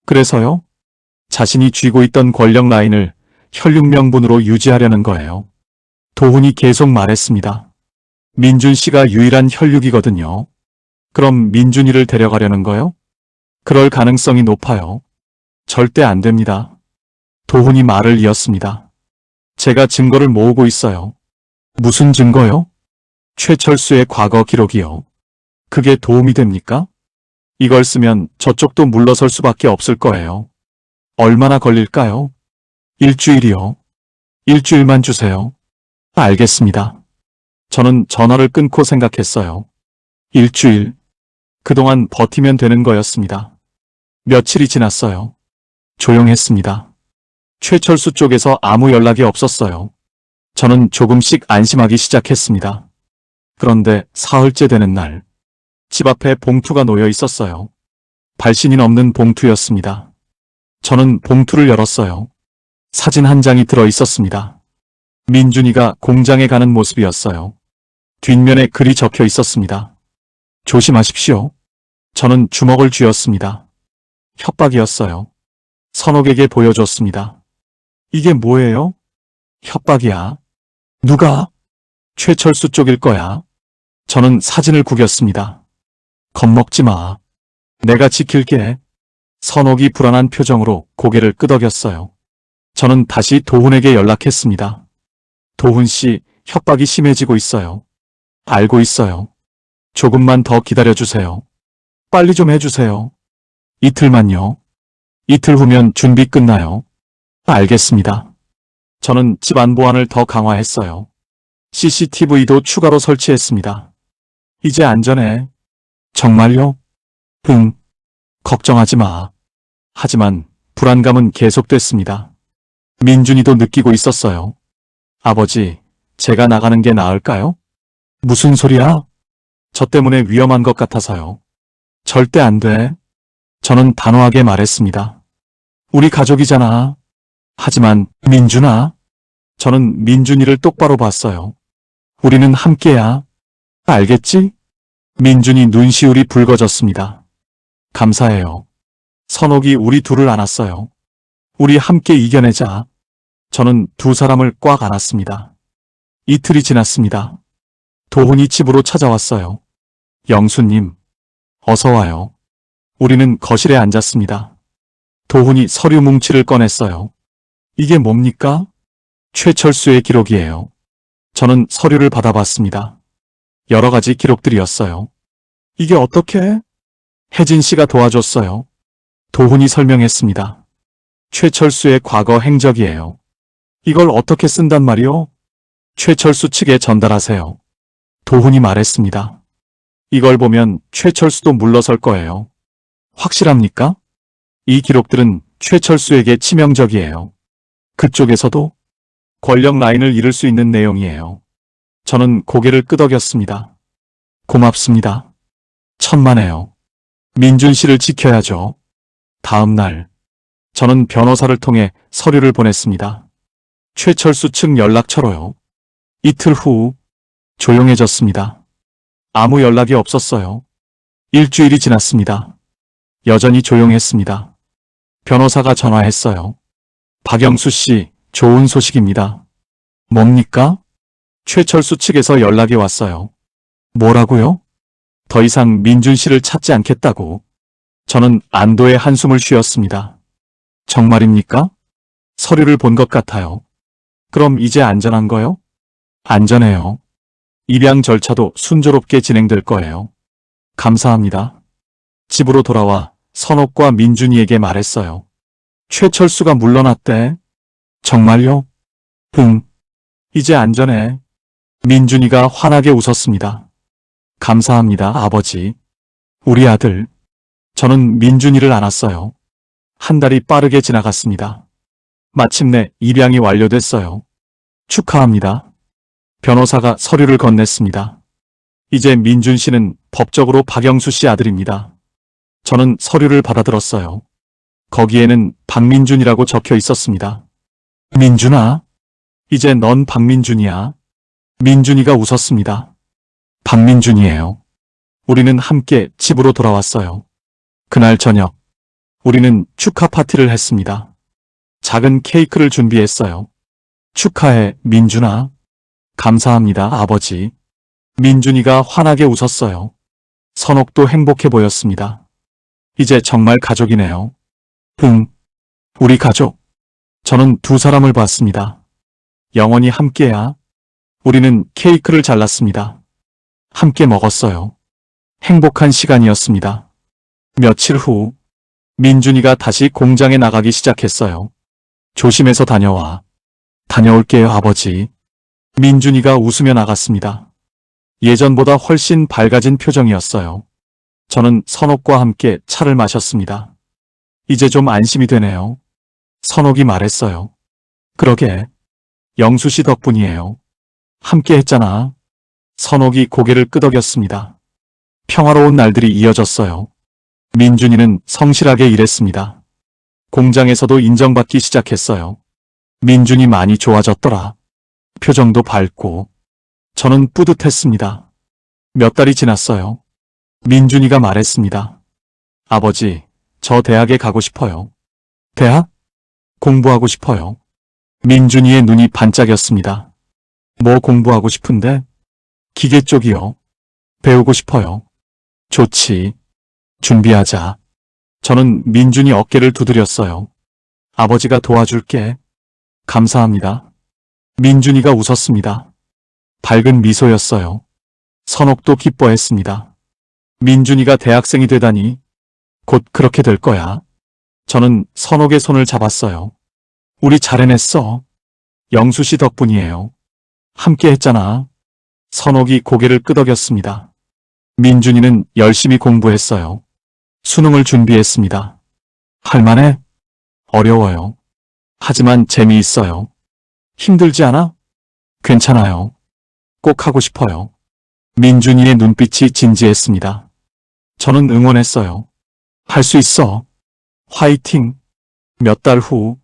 그래서요? 자신이 쥐고 있던 권력 라인을 혈육명분으로 유지하려는 거예요. 도훈이 계속 말했습니다. 민준 씨가 유일한 혈육이거든요. 그럼 민준이를 데려가려는 거요? 그럴 가능성이 높아요. 절대 안 됩니다. 도훈이 말을 이었습니다. 제가 증거를 모으고 있어요. 무슨 증거요? 최철수의 과거 기록이요. 그게 도움이 됩니까? 이걸 쓰면 저쪽도 물러설 수밖에 없을 거예요. 얼마나 걸릴까요? 일주일이요. 일주일만 주세요. 알겠습니다. 저는 전화를 끊고 생각했어요. 일주일. 그동안 버티면 되는 거였습니다. 며칠이 지났어요. 조용했습니다. 최철수 쪽에서 아무 연락이 없었어요. 저는 조금씩 안심하기 시작했습니다. 그런데 사흘째 되는 날, 집 앞에 봉투가 놓여 있었어요. 발신인 없는 봉투였습니다. 저는 봉투를 열었어요. 사진 한 장이 들어 있었습니다. 민준이가 공장에 가는 모습이었어요. 뒷면에 글이 적혀 있었습니다. 조심하십시오. 저는 주먹을 쥐었습니다. 협박이었어요. 선옥에게 보여줬습니다. 이게 뭐예요? 협박이야. 누가? 최철수 쪽일 거야. 저는 사진을 구겼습니다. 겁먹지 마. 내가 지킬게. 선옥이 불안한 표정으로 고개를 끄덕였어요. 저는 다시 도훈에게 연락했습니다. 도훈 씨, 협박이 심해지고 있어요. 알고 있어요. 조금만 더 기다려주세요. 빨리 좀 해주세요. 이틀만요. 이틀 후면 준비 끝나요. 알겠습니다. 저는 집안 보안을 더 강화했어요. CCTV도 추가로 설치했습니다. 이제 안전해. 정말요? 응. 걱정하지 마. 하지만 불안감은 계속됐습니다. 민준이도 느끼고 있었어요. 아버지, 제가 나가는 게 나을까요? 무슨 소리야? 저 때문에 위험한 것 같아서요. 절대 안 돼. 저는 단호하게 말했습니다. 우리 가족이잖아. 하지만 민준아. 저는 민준이를 똑바로 봤어요. 우리는 함께야. 알겠지? 민준이 눈시울이 붉어졌습니다. 감사해요. 선옥이 우리 둘을 안았어요. 우리 함께 이겨내자. 저는 두 사람을 꽉 안았습니다. 이틀이 지났습니다. 도훈이 집으로 찾아왔어요. 영수님, 어서 와요. 우리는 거실에 앉았습니다. 도훈이 서류 뭉치를 꺼냈어요. 이게 뭡니까? 최철수의 기록이에요. 저는 서류를 받아봤습니다. 여러 가지 기록들이었어요. 이게 어떻게? 혜진 씨가 도와줬어요. 도훈이 설명했습니다. 최철수의 과거 행적이에요. 이걸 어떻게 쓴단 말이요? 최철수 측에 전달하세요. 도훈이 말했습니다. 이걸 보면 최철수도 물러설 거예요. 확실합니까? 이 기록들은 최철수에게 치명적이에요. 그쪽에서도 권력 라인을 잃을 수 있는 내용이에요. 저는 고개를 끄덕였습니다. 고맙습니다. 천만에요. 민준 씨를 지켜야죠. 다음 날, 저는 변호사를 통해 서류를 보냈습니다. 최철수 측 연락처로요. 이틀 후, 조용해졌습니다. 아무 연락이 없었어요. 일주일이 지났습니다. 여전히 조용했습니다. 변호사가 전화했어요. 박영수 씨, 좋은 소식입니다. 뭡니까? 최철수 측에서 연락이 왔어요. 뭐라고요? 더 이상 민준 씨를 찾지 않겠다고. 저는 안도의 한숨을 쉬었습니다. 정말입니까? 서류를 본 것 같아요. 그럼 이제 안전한 거요? 안전해요. 입양 절차도 순조롭게 진행될 거예요. 감사합니다. 집으로 돌아와 선옥과 민준이에게 말했어요. 최철수가 물러났대. 정말요? 응. 이제 안전해. 민준이가 환하게 웃었습니다. 감사합니다, 아버지. 우리 아들. 저는 민준이를 안았어요. 한 달이 빠르게 지나갔습니다. 마침내 입양이 완료됐어요. 축하합니다. 변호사가 서류를 건넸습니다. 이제 민준 씨는 법적으로 박영수 씨 아들입니다. 저는 서류를 받아들었어요. 거기에는 박민준이라고 적혀 있었습니다. 민준아, 이제 넌 박민준이야. 민준이가 웃었습니다. 박민준이에요. 우리는 함께 집으로 돌아왔어요. 그날 저녁, 우리는 축하 파티를 했습니다. 작은 케이크를 준비했어요. 축하해, 민준아. 감사합니다, 아버지. 민준이가 환하게 웃었어요. 선옥도 행복해 보였습니다. 이제 정말 가족이네요. 응, 우리 가족. 저는 두 사람을 봤습니다. 영원히 함께야. 우리는 케이크를 잘랐습니다. 함께 먹었어요. 행복한 시간이었습니다. 며칠 후, 민준이가 다시 공장에 나가기 시작했어요. 조심해서 다녀와. 다녀올게요, 아버지. 민준이가 웃으며 나갔습니다. 예전보다 훨씬 밝아진 표정이었어요. 저는 선옥과 함께 차를 마셨습니다. 이제 좀 안심이 되네요. 선옥이 말했어요. 그러게. 영수 씨 덕분이에요. 함께 했잖아. 선옥이 고개를 끄덕였습니다. 평화로운 날들이 이어졌어요. 민준이는 성실하게 일했습니다. 공장에서도 인정받기 시작했어요. 민준이 많이 좋아졌더라. 표정도 밝고. 저는 뿌듯했습니다. 몇 달이 지났어요. 민준이가 말했습니다. 아버지, 저 대학에 가고 싶어요. 대학? 공부하고 싶어요. 민준이의 눈이 반짝였습니다. 뭐 공부하고 싶은데? 기계 쪽이요. 배우고 싶어요. 좋지. 준비하자. 저는 민준이 어깨를 두드렸어요. 아버지가 도와줄게. 감사합니다. 민준이가 웃었습니다. 밝은 미소였어요. 선옥도 기뻐했습니다. 민준이가 대학생이 되다니. 곧 그렇게 될 거야. 저는 선옥의 손을 잡았어요. 우리 잘 해냈어. 영수 씨 덕분이에요. 함께 했잖아. 선옥이 고개를 끄덕였습니다. 민준이는 열심히 공부했어요. 수능을 준비했습니다. 할만해? 어려워요. 하지만 재미있어요. 힘들지 않아? 괜찮아요. 꼭 하고 싶어요. 민준이의 눈빛이 진지했습니다. 저는 응원했어요. 할 수 있어. 화이팅. 몇 달 후,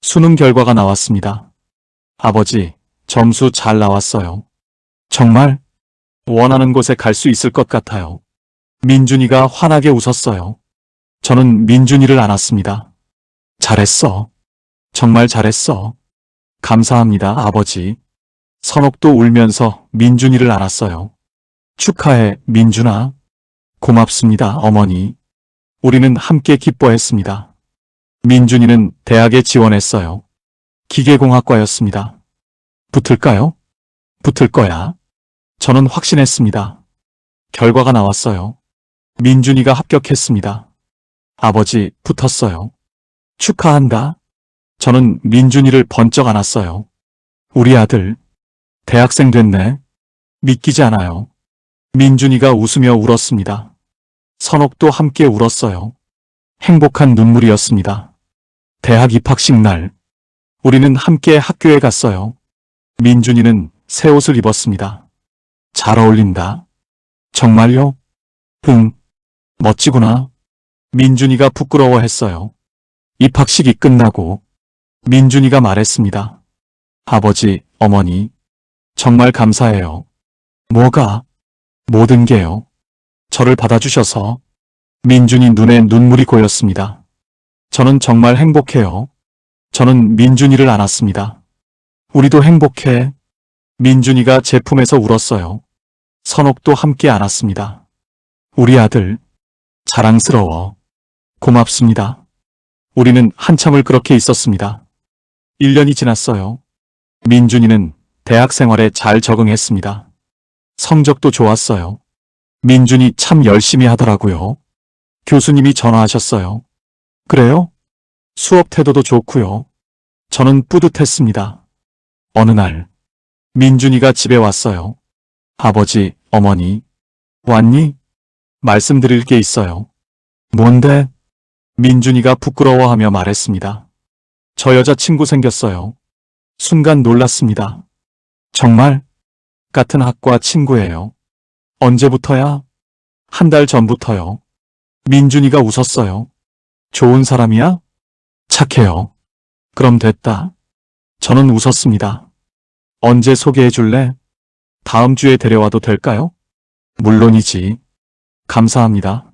수능 결과가 나왔습니다. 아버지, 점수 잘 나왔어요. 정말? 원하는 곳에 갈 수 있을 것 같아요. 민준이가 환하게 웃었어요. 저는 민준이를 안았습니다. 잘했어. 정말 잘했어. 감사합니다, 아버지. 선옥도 울면서 민준이를 안았어요. 축하해, 민준아. 고맙습니다, 어머니. 우리는 함께 기뻐했습니다. 민준이는 대학에 지원했어요. 기계공학과였습니다. 붙을까요? 붙을 거야. 저는 확신했습니다. 결과가 나왔어요. 민준이가 합격했습니다. 아버지, 붙었어요. 축하한다. 저는 민준이를 번쩍 안았어요. 우리 아들, 대학생 됐네. 믿기지 않아요. 민준이가 웃으며 울었습니다. 선옥도 함께 울었어요. 행복한 눈물이었습니다. 대학 입학식 날, 우리는 함께 학교에 갔어요. 민준이는 새 옷을 입었습니다. 잘 어울린다. 정말요? 응, 멋지구나. 민준이가 부끄러워했어요. 입학식이 끝나고 민준이가 말했습니다. 아버지, 어머니, 정말 감사해요. 뭐가? 모든 게요. 저를 받아주셔서. 민준이 눈에 눈물이 고였습니다. 저는 정말 행복해요. 저는 민준이를 안았습니다. 우리도 행복해. 민준이가 제품에서 울었어요. 선옥도 함께 안았습니다. 우리 아들, 자랑스러워. 고맙습니다. 우리는 한참을 그렇게 있었습니다. 1년이 지났어요. 민준이는 대학 생활에 잘 적응했습니다. 성적도 좋았어요. 민준이 참 열심히 하더라고요. 교수님이 전화하셨어요. 그래요? 수업 태도도 좋고요. 저는 뿌듯했습니다. 어느 날, 민준이가 집에 왔어요. 아버지, 어머니, 왔니? 말씀드릴 게 있어요. 뭔데? 민준이가 부끄러워하며 말했습니다. 저 여자친구 생겼어요. 순간 놀랐습니다. 정말? 같은 학과 친구예요. 언제부터야? 한 달 전부터요. 민준이가 웃었어요. 좋은 사람이야? 착해요. 그럼 됐다. 저는 웃었습니다. 언제 소개해 줄래? 다음 주에 데려와도 될까요? 물론이지. 감사합니다.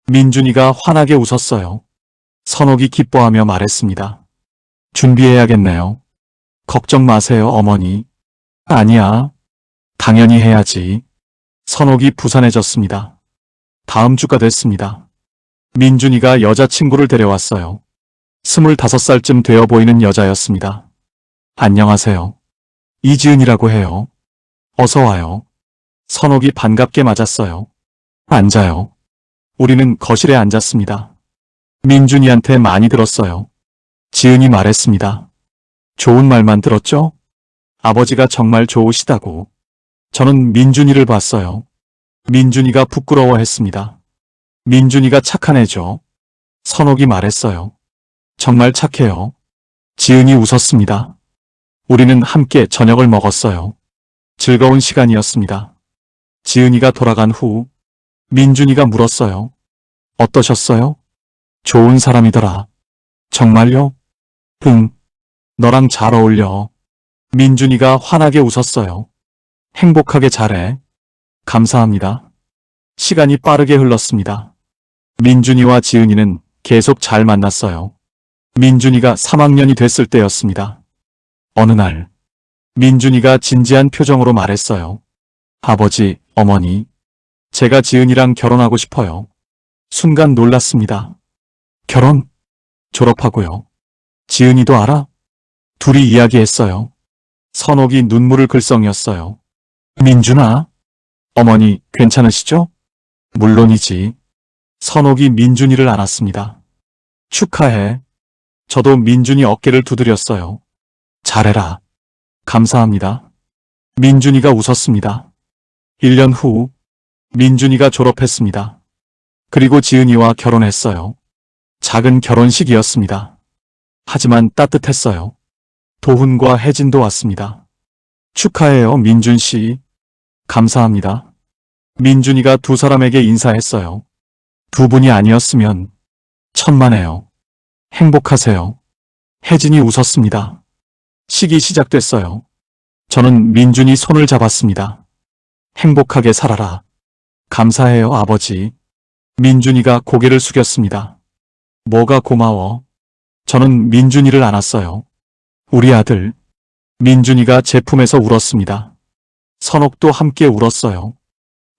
민준이가 환하게 웃었어요. 선옥이 기뻐하며 말했습니다. 준비해야겠네요. 걱정 마세요, 어머니. 아니야. 당연히 해야지. 선옥이 부산해졌습니다. 다음 주가 됐습니다. 민준이가 여자친구를 데려왔어요. 25살쯤 되어 보이는 여자였습니다. 안녕하세요. 이지은이라고 해요. 어서 와요. 선옥이 반갑게 맞았어요. 앉아요. 우리는 거실에 앉았습니다. 민준이한테 많이 들었어요. 지은이 말했습니다. 좋은 말만 들었죠? 아버지가 정말 좋으시다고. 저는 민준이를 봤어요. 민준이가 부끄러워했습니다. 민준이가 착한 애죠. 선옥이 말했어요. 정말 착해요. 지은이 웃었습니다. 우리는 함께 저녁을 먹었어요. 즐거운 시간이었습니다. 지은이가 돌아간 후 민준이가 물었어요. 어떠셨어요? 좋은 사람이더라. 정말요? 응. 너랑 잘 어울려. 민준이가 환하게 웃었어요. 행복하게 잘해. 감사합니다. 시간이 빠르게 흘렀습니다. 민준이와 지은이는 계속 잘 만났어요. 민준이가 3학년이 됐을 때였습니다. 어느 날, 민준이가 진지한 표정으로 말했어요. 아버지, 어머니, 제가 지은이랑 결혼하고 싶어요. 순간 놀랐습니다. 결혼? 졸업하고요. 지은이도 알아? 둘이 이야기했어요. 선옥이 눈물을 글썽였어요. 민준아, 어머니 괜찮으시죠? 물론이지. 선옥이 민준이를 안았습니다. 축하해. 저도 민준이 어깨를 두드렸어요. 잘해라. 감사합니다. 민준이가 웃었습니다. 1년 후 민준이가 졸업했습니다. 그리고 지은이와 결혼했어요. 작은 결혼식이었습니다. 하지만 따뜻했어요. 도훈과 혜진도 왔습니다. 축하해요, 민준 씨. 감사합니다. 민준이가 두 사람에게 인사했어요. 두 분이 아니었으면 천만에요. 행복하세요. 혜진이 웃었습니다. 식이 시작됐어요. 저는 민준이 손을 잡았습니다. 행복하게 살아라. 감사해요, 아버지. 민준이가 고개를 숙였습니다. 뭐가 고마워. 저는 민준이를 안았어요. 우리 아들. 민준이가 제 품에서 울었습니다. 선옥도 함께 울었어요.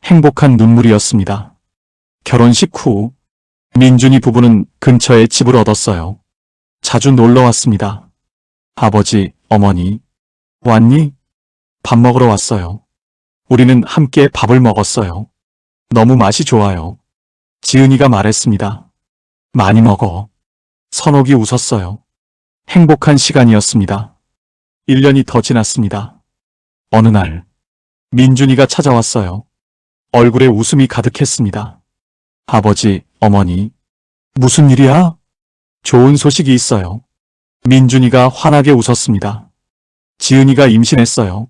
행복한 눈물이었습니다. 결혼식 후 민준이 부부는 근처에 집을 얻었어요. 자주 놀러 왔습니다. 아버지, 어머니, 왔니? 밥 먹으러 왔어요. 우리는 함께 밥을 먹었어요. 너무 맛이 좋아요. 지은이가 말했습니다. 많이 먹어. 선옥이 웃었어요. 행복한 시간이었습니다. 1년이 더 지났습니다. 어느 날 민준이가 찾아왔어요. 얼굴에 웃음이 가득했습니다. 아버지, 어머니, 무슨 일이야? 좋은 소식이 있어요. 민준이가 환하게 웃었습니다. 지은이가 임신했어요.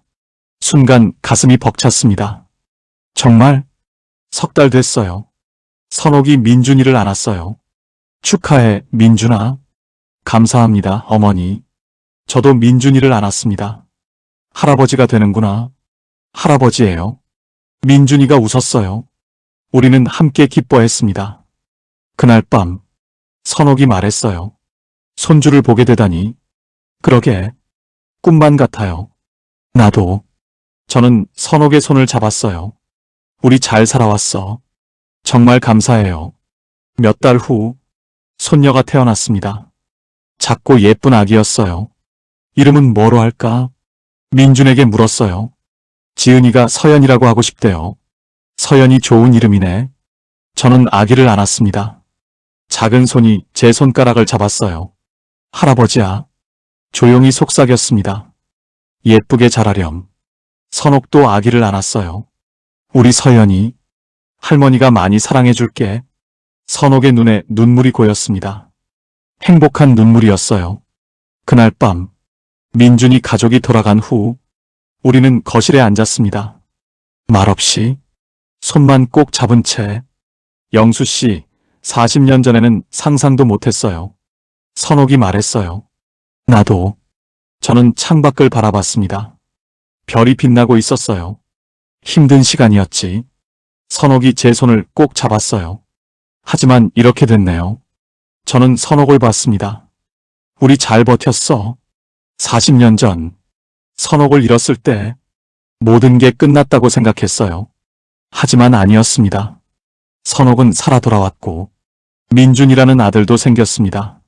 순간 가슴이 벅찼습니다. 정말? 3달 됐어요. 선옥이 민준이를 안았어요. 축하해, 민준아. 감사합니다, 어머니. 저도 민준이를 안았습니다. 할아버지가 되는구나. 할아버지예요. 민준이가 웃었어요. 우리는 함께 기뻐했습니다. 그날 밤 선옥이 말했어요. 손주를 보게 되다니. 그러게. 꿈만 같아요. 나도. 저는 선옥의 손을 잡았어요. 우리 잘 살아왔어. 정말 감사해요. 몇 달 후 손녀가 태어났습니다. 작고 예쁜 아기였어요. 이름은 뭐로 할까? 민준에게 물었어요. 지은이가 서연이라고 하고 싶대요. 서연이 좋은 이름이네. 저는 아기를 안았습니다. 작은 손이 제 손가락을 잡았어요. 할아버지야. 조용히 속삭였습니다. 예쁘게 자라렴. 선옥도 아기를 안았어요. 우리 서연이. 할머니가 많이 사랑해줄게. 선옥의 눈에 눈물이 고였습니다. 행복한 눈물이었어요. 그날 밤 민준이 가족이 돌아간 후 우리는 거실에 앉았습니다. 말없이 손만 꼭 잡은 채. 영수 씨, 40년 전에는 상상도 못했어요. 선옥이 말했어요. 나도. 저는 창밖을 바라봤습니다. 별이 빛나고 있었어요. 힘든 시간이었지. 선옥이 제 손을 꼭 잡았어요. 하지만 이렇게 됐네요. 저는 선옥을 봤습니다. 우리 잘 버텼어. 40년 전 선옥을 잃었을 때 모든 게 끝났다고 생각했어요. 하지만 아니었습니다. 선옥은 살아 돌아왔고 민준이라는 아들도 생겼습니다.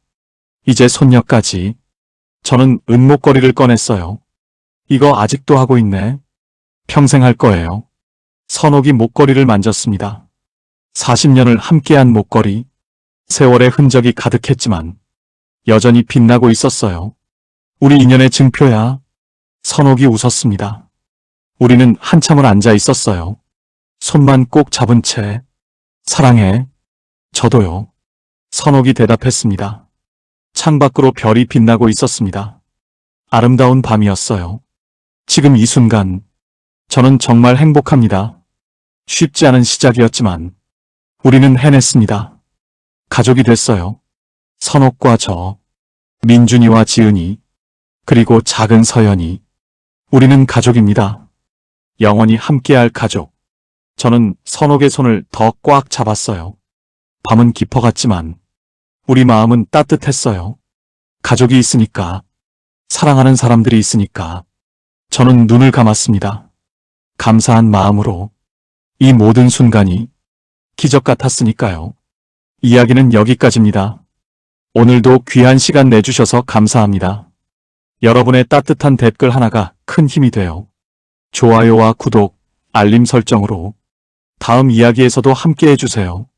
이제 손녀까지. 저는 은목걸이를 꺼냈어요. 이거 아직도 하고 있네. 평생 할 거예요. 선옥이 목걸이를 만졌습니다. 40년을 함께한 목걸이. 세월의 흔적이 가득했지만 여전히 빛나고 있었어요. 우리 인연의 증표야. 선옥이 웃었습니다. 우리는 한참을 앉아 있었어요. 손만 꼭 잡은 채. 사랑해. 저도요. 선옥이 대답했습니다. 창밖으로 별이 빛나고 있었습니다. 아름다운 밤이었어요. 지금 이 순간, 저는 정말 행복합니다. 쉽지 않은 시작이었지만, 우리는 해냈습니다. 가족이 됐어요. 선옥과 저, 민준이와 지은이, 그리고 작은 서연이. 우리는 가족입니다. 영원히 함께할 가족. 저는 선옥의 손을 더 꽉 잡았어요. 밤은 깊어갔지만 우리 마음은 따뜻했어요. 가족이 있으니까, 사랑하는 사람들이 있으니까. 저는 눈을 감았습니다. 감사한 마음으로. 이 모든 순간이 기적 같았으니까요. 이야기는 여기까지입니다. 오늘도 귀한 시간 내주셔서 감사합니다. 여러분의 따뜻한 댓글 하나가 큰 힘이 돼요. 좋아요와 구독, 알림 설정으로 다음 이야기에서도 함께 해주세요.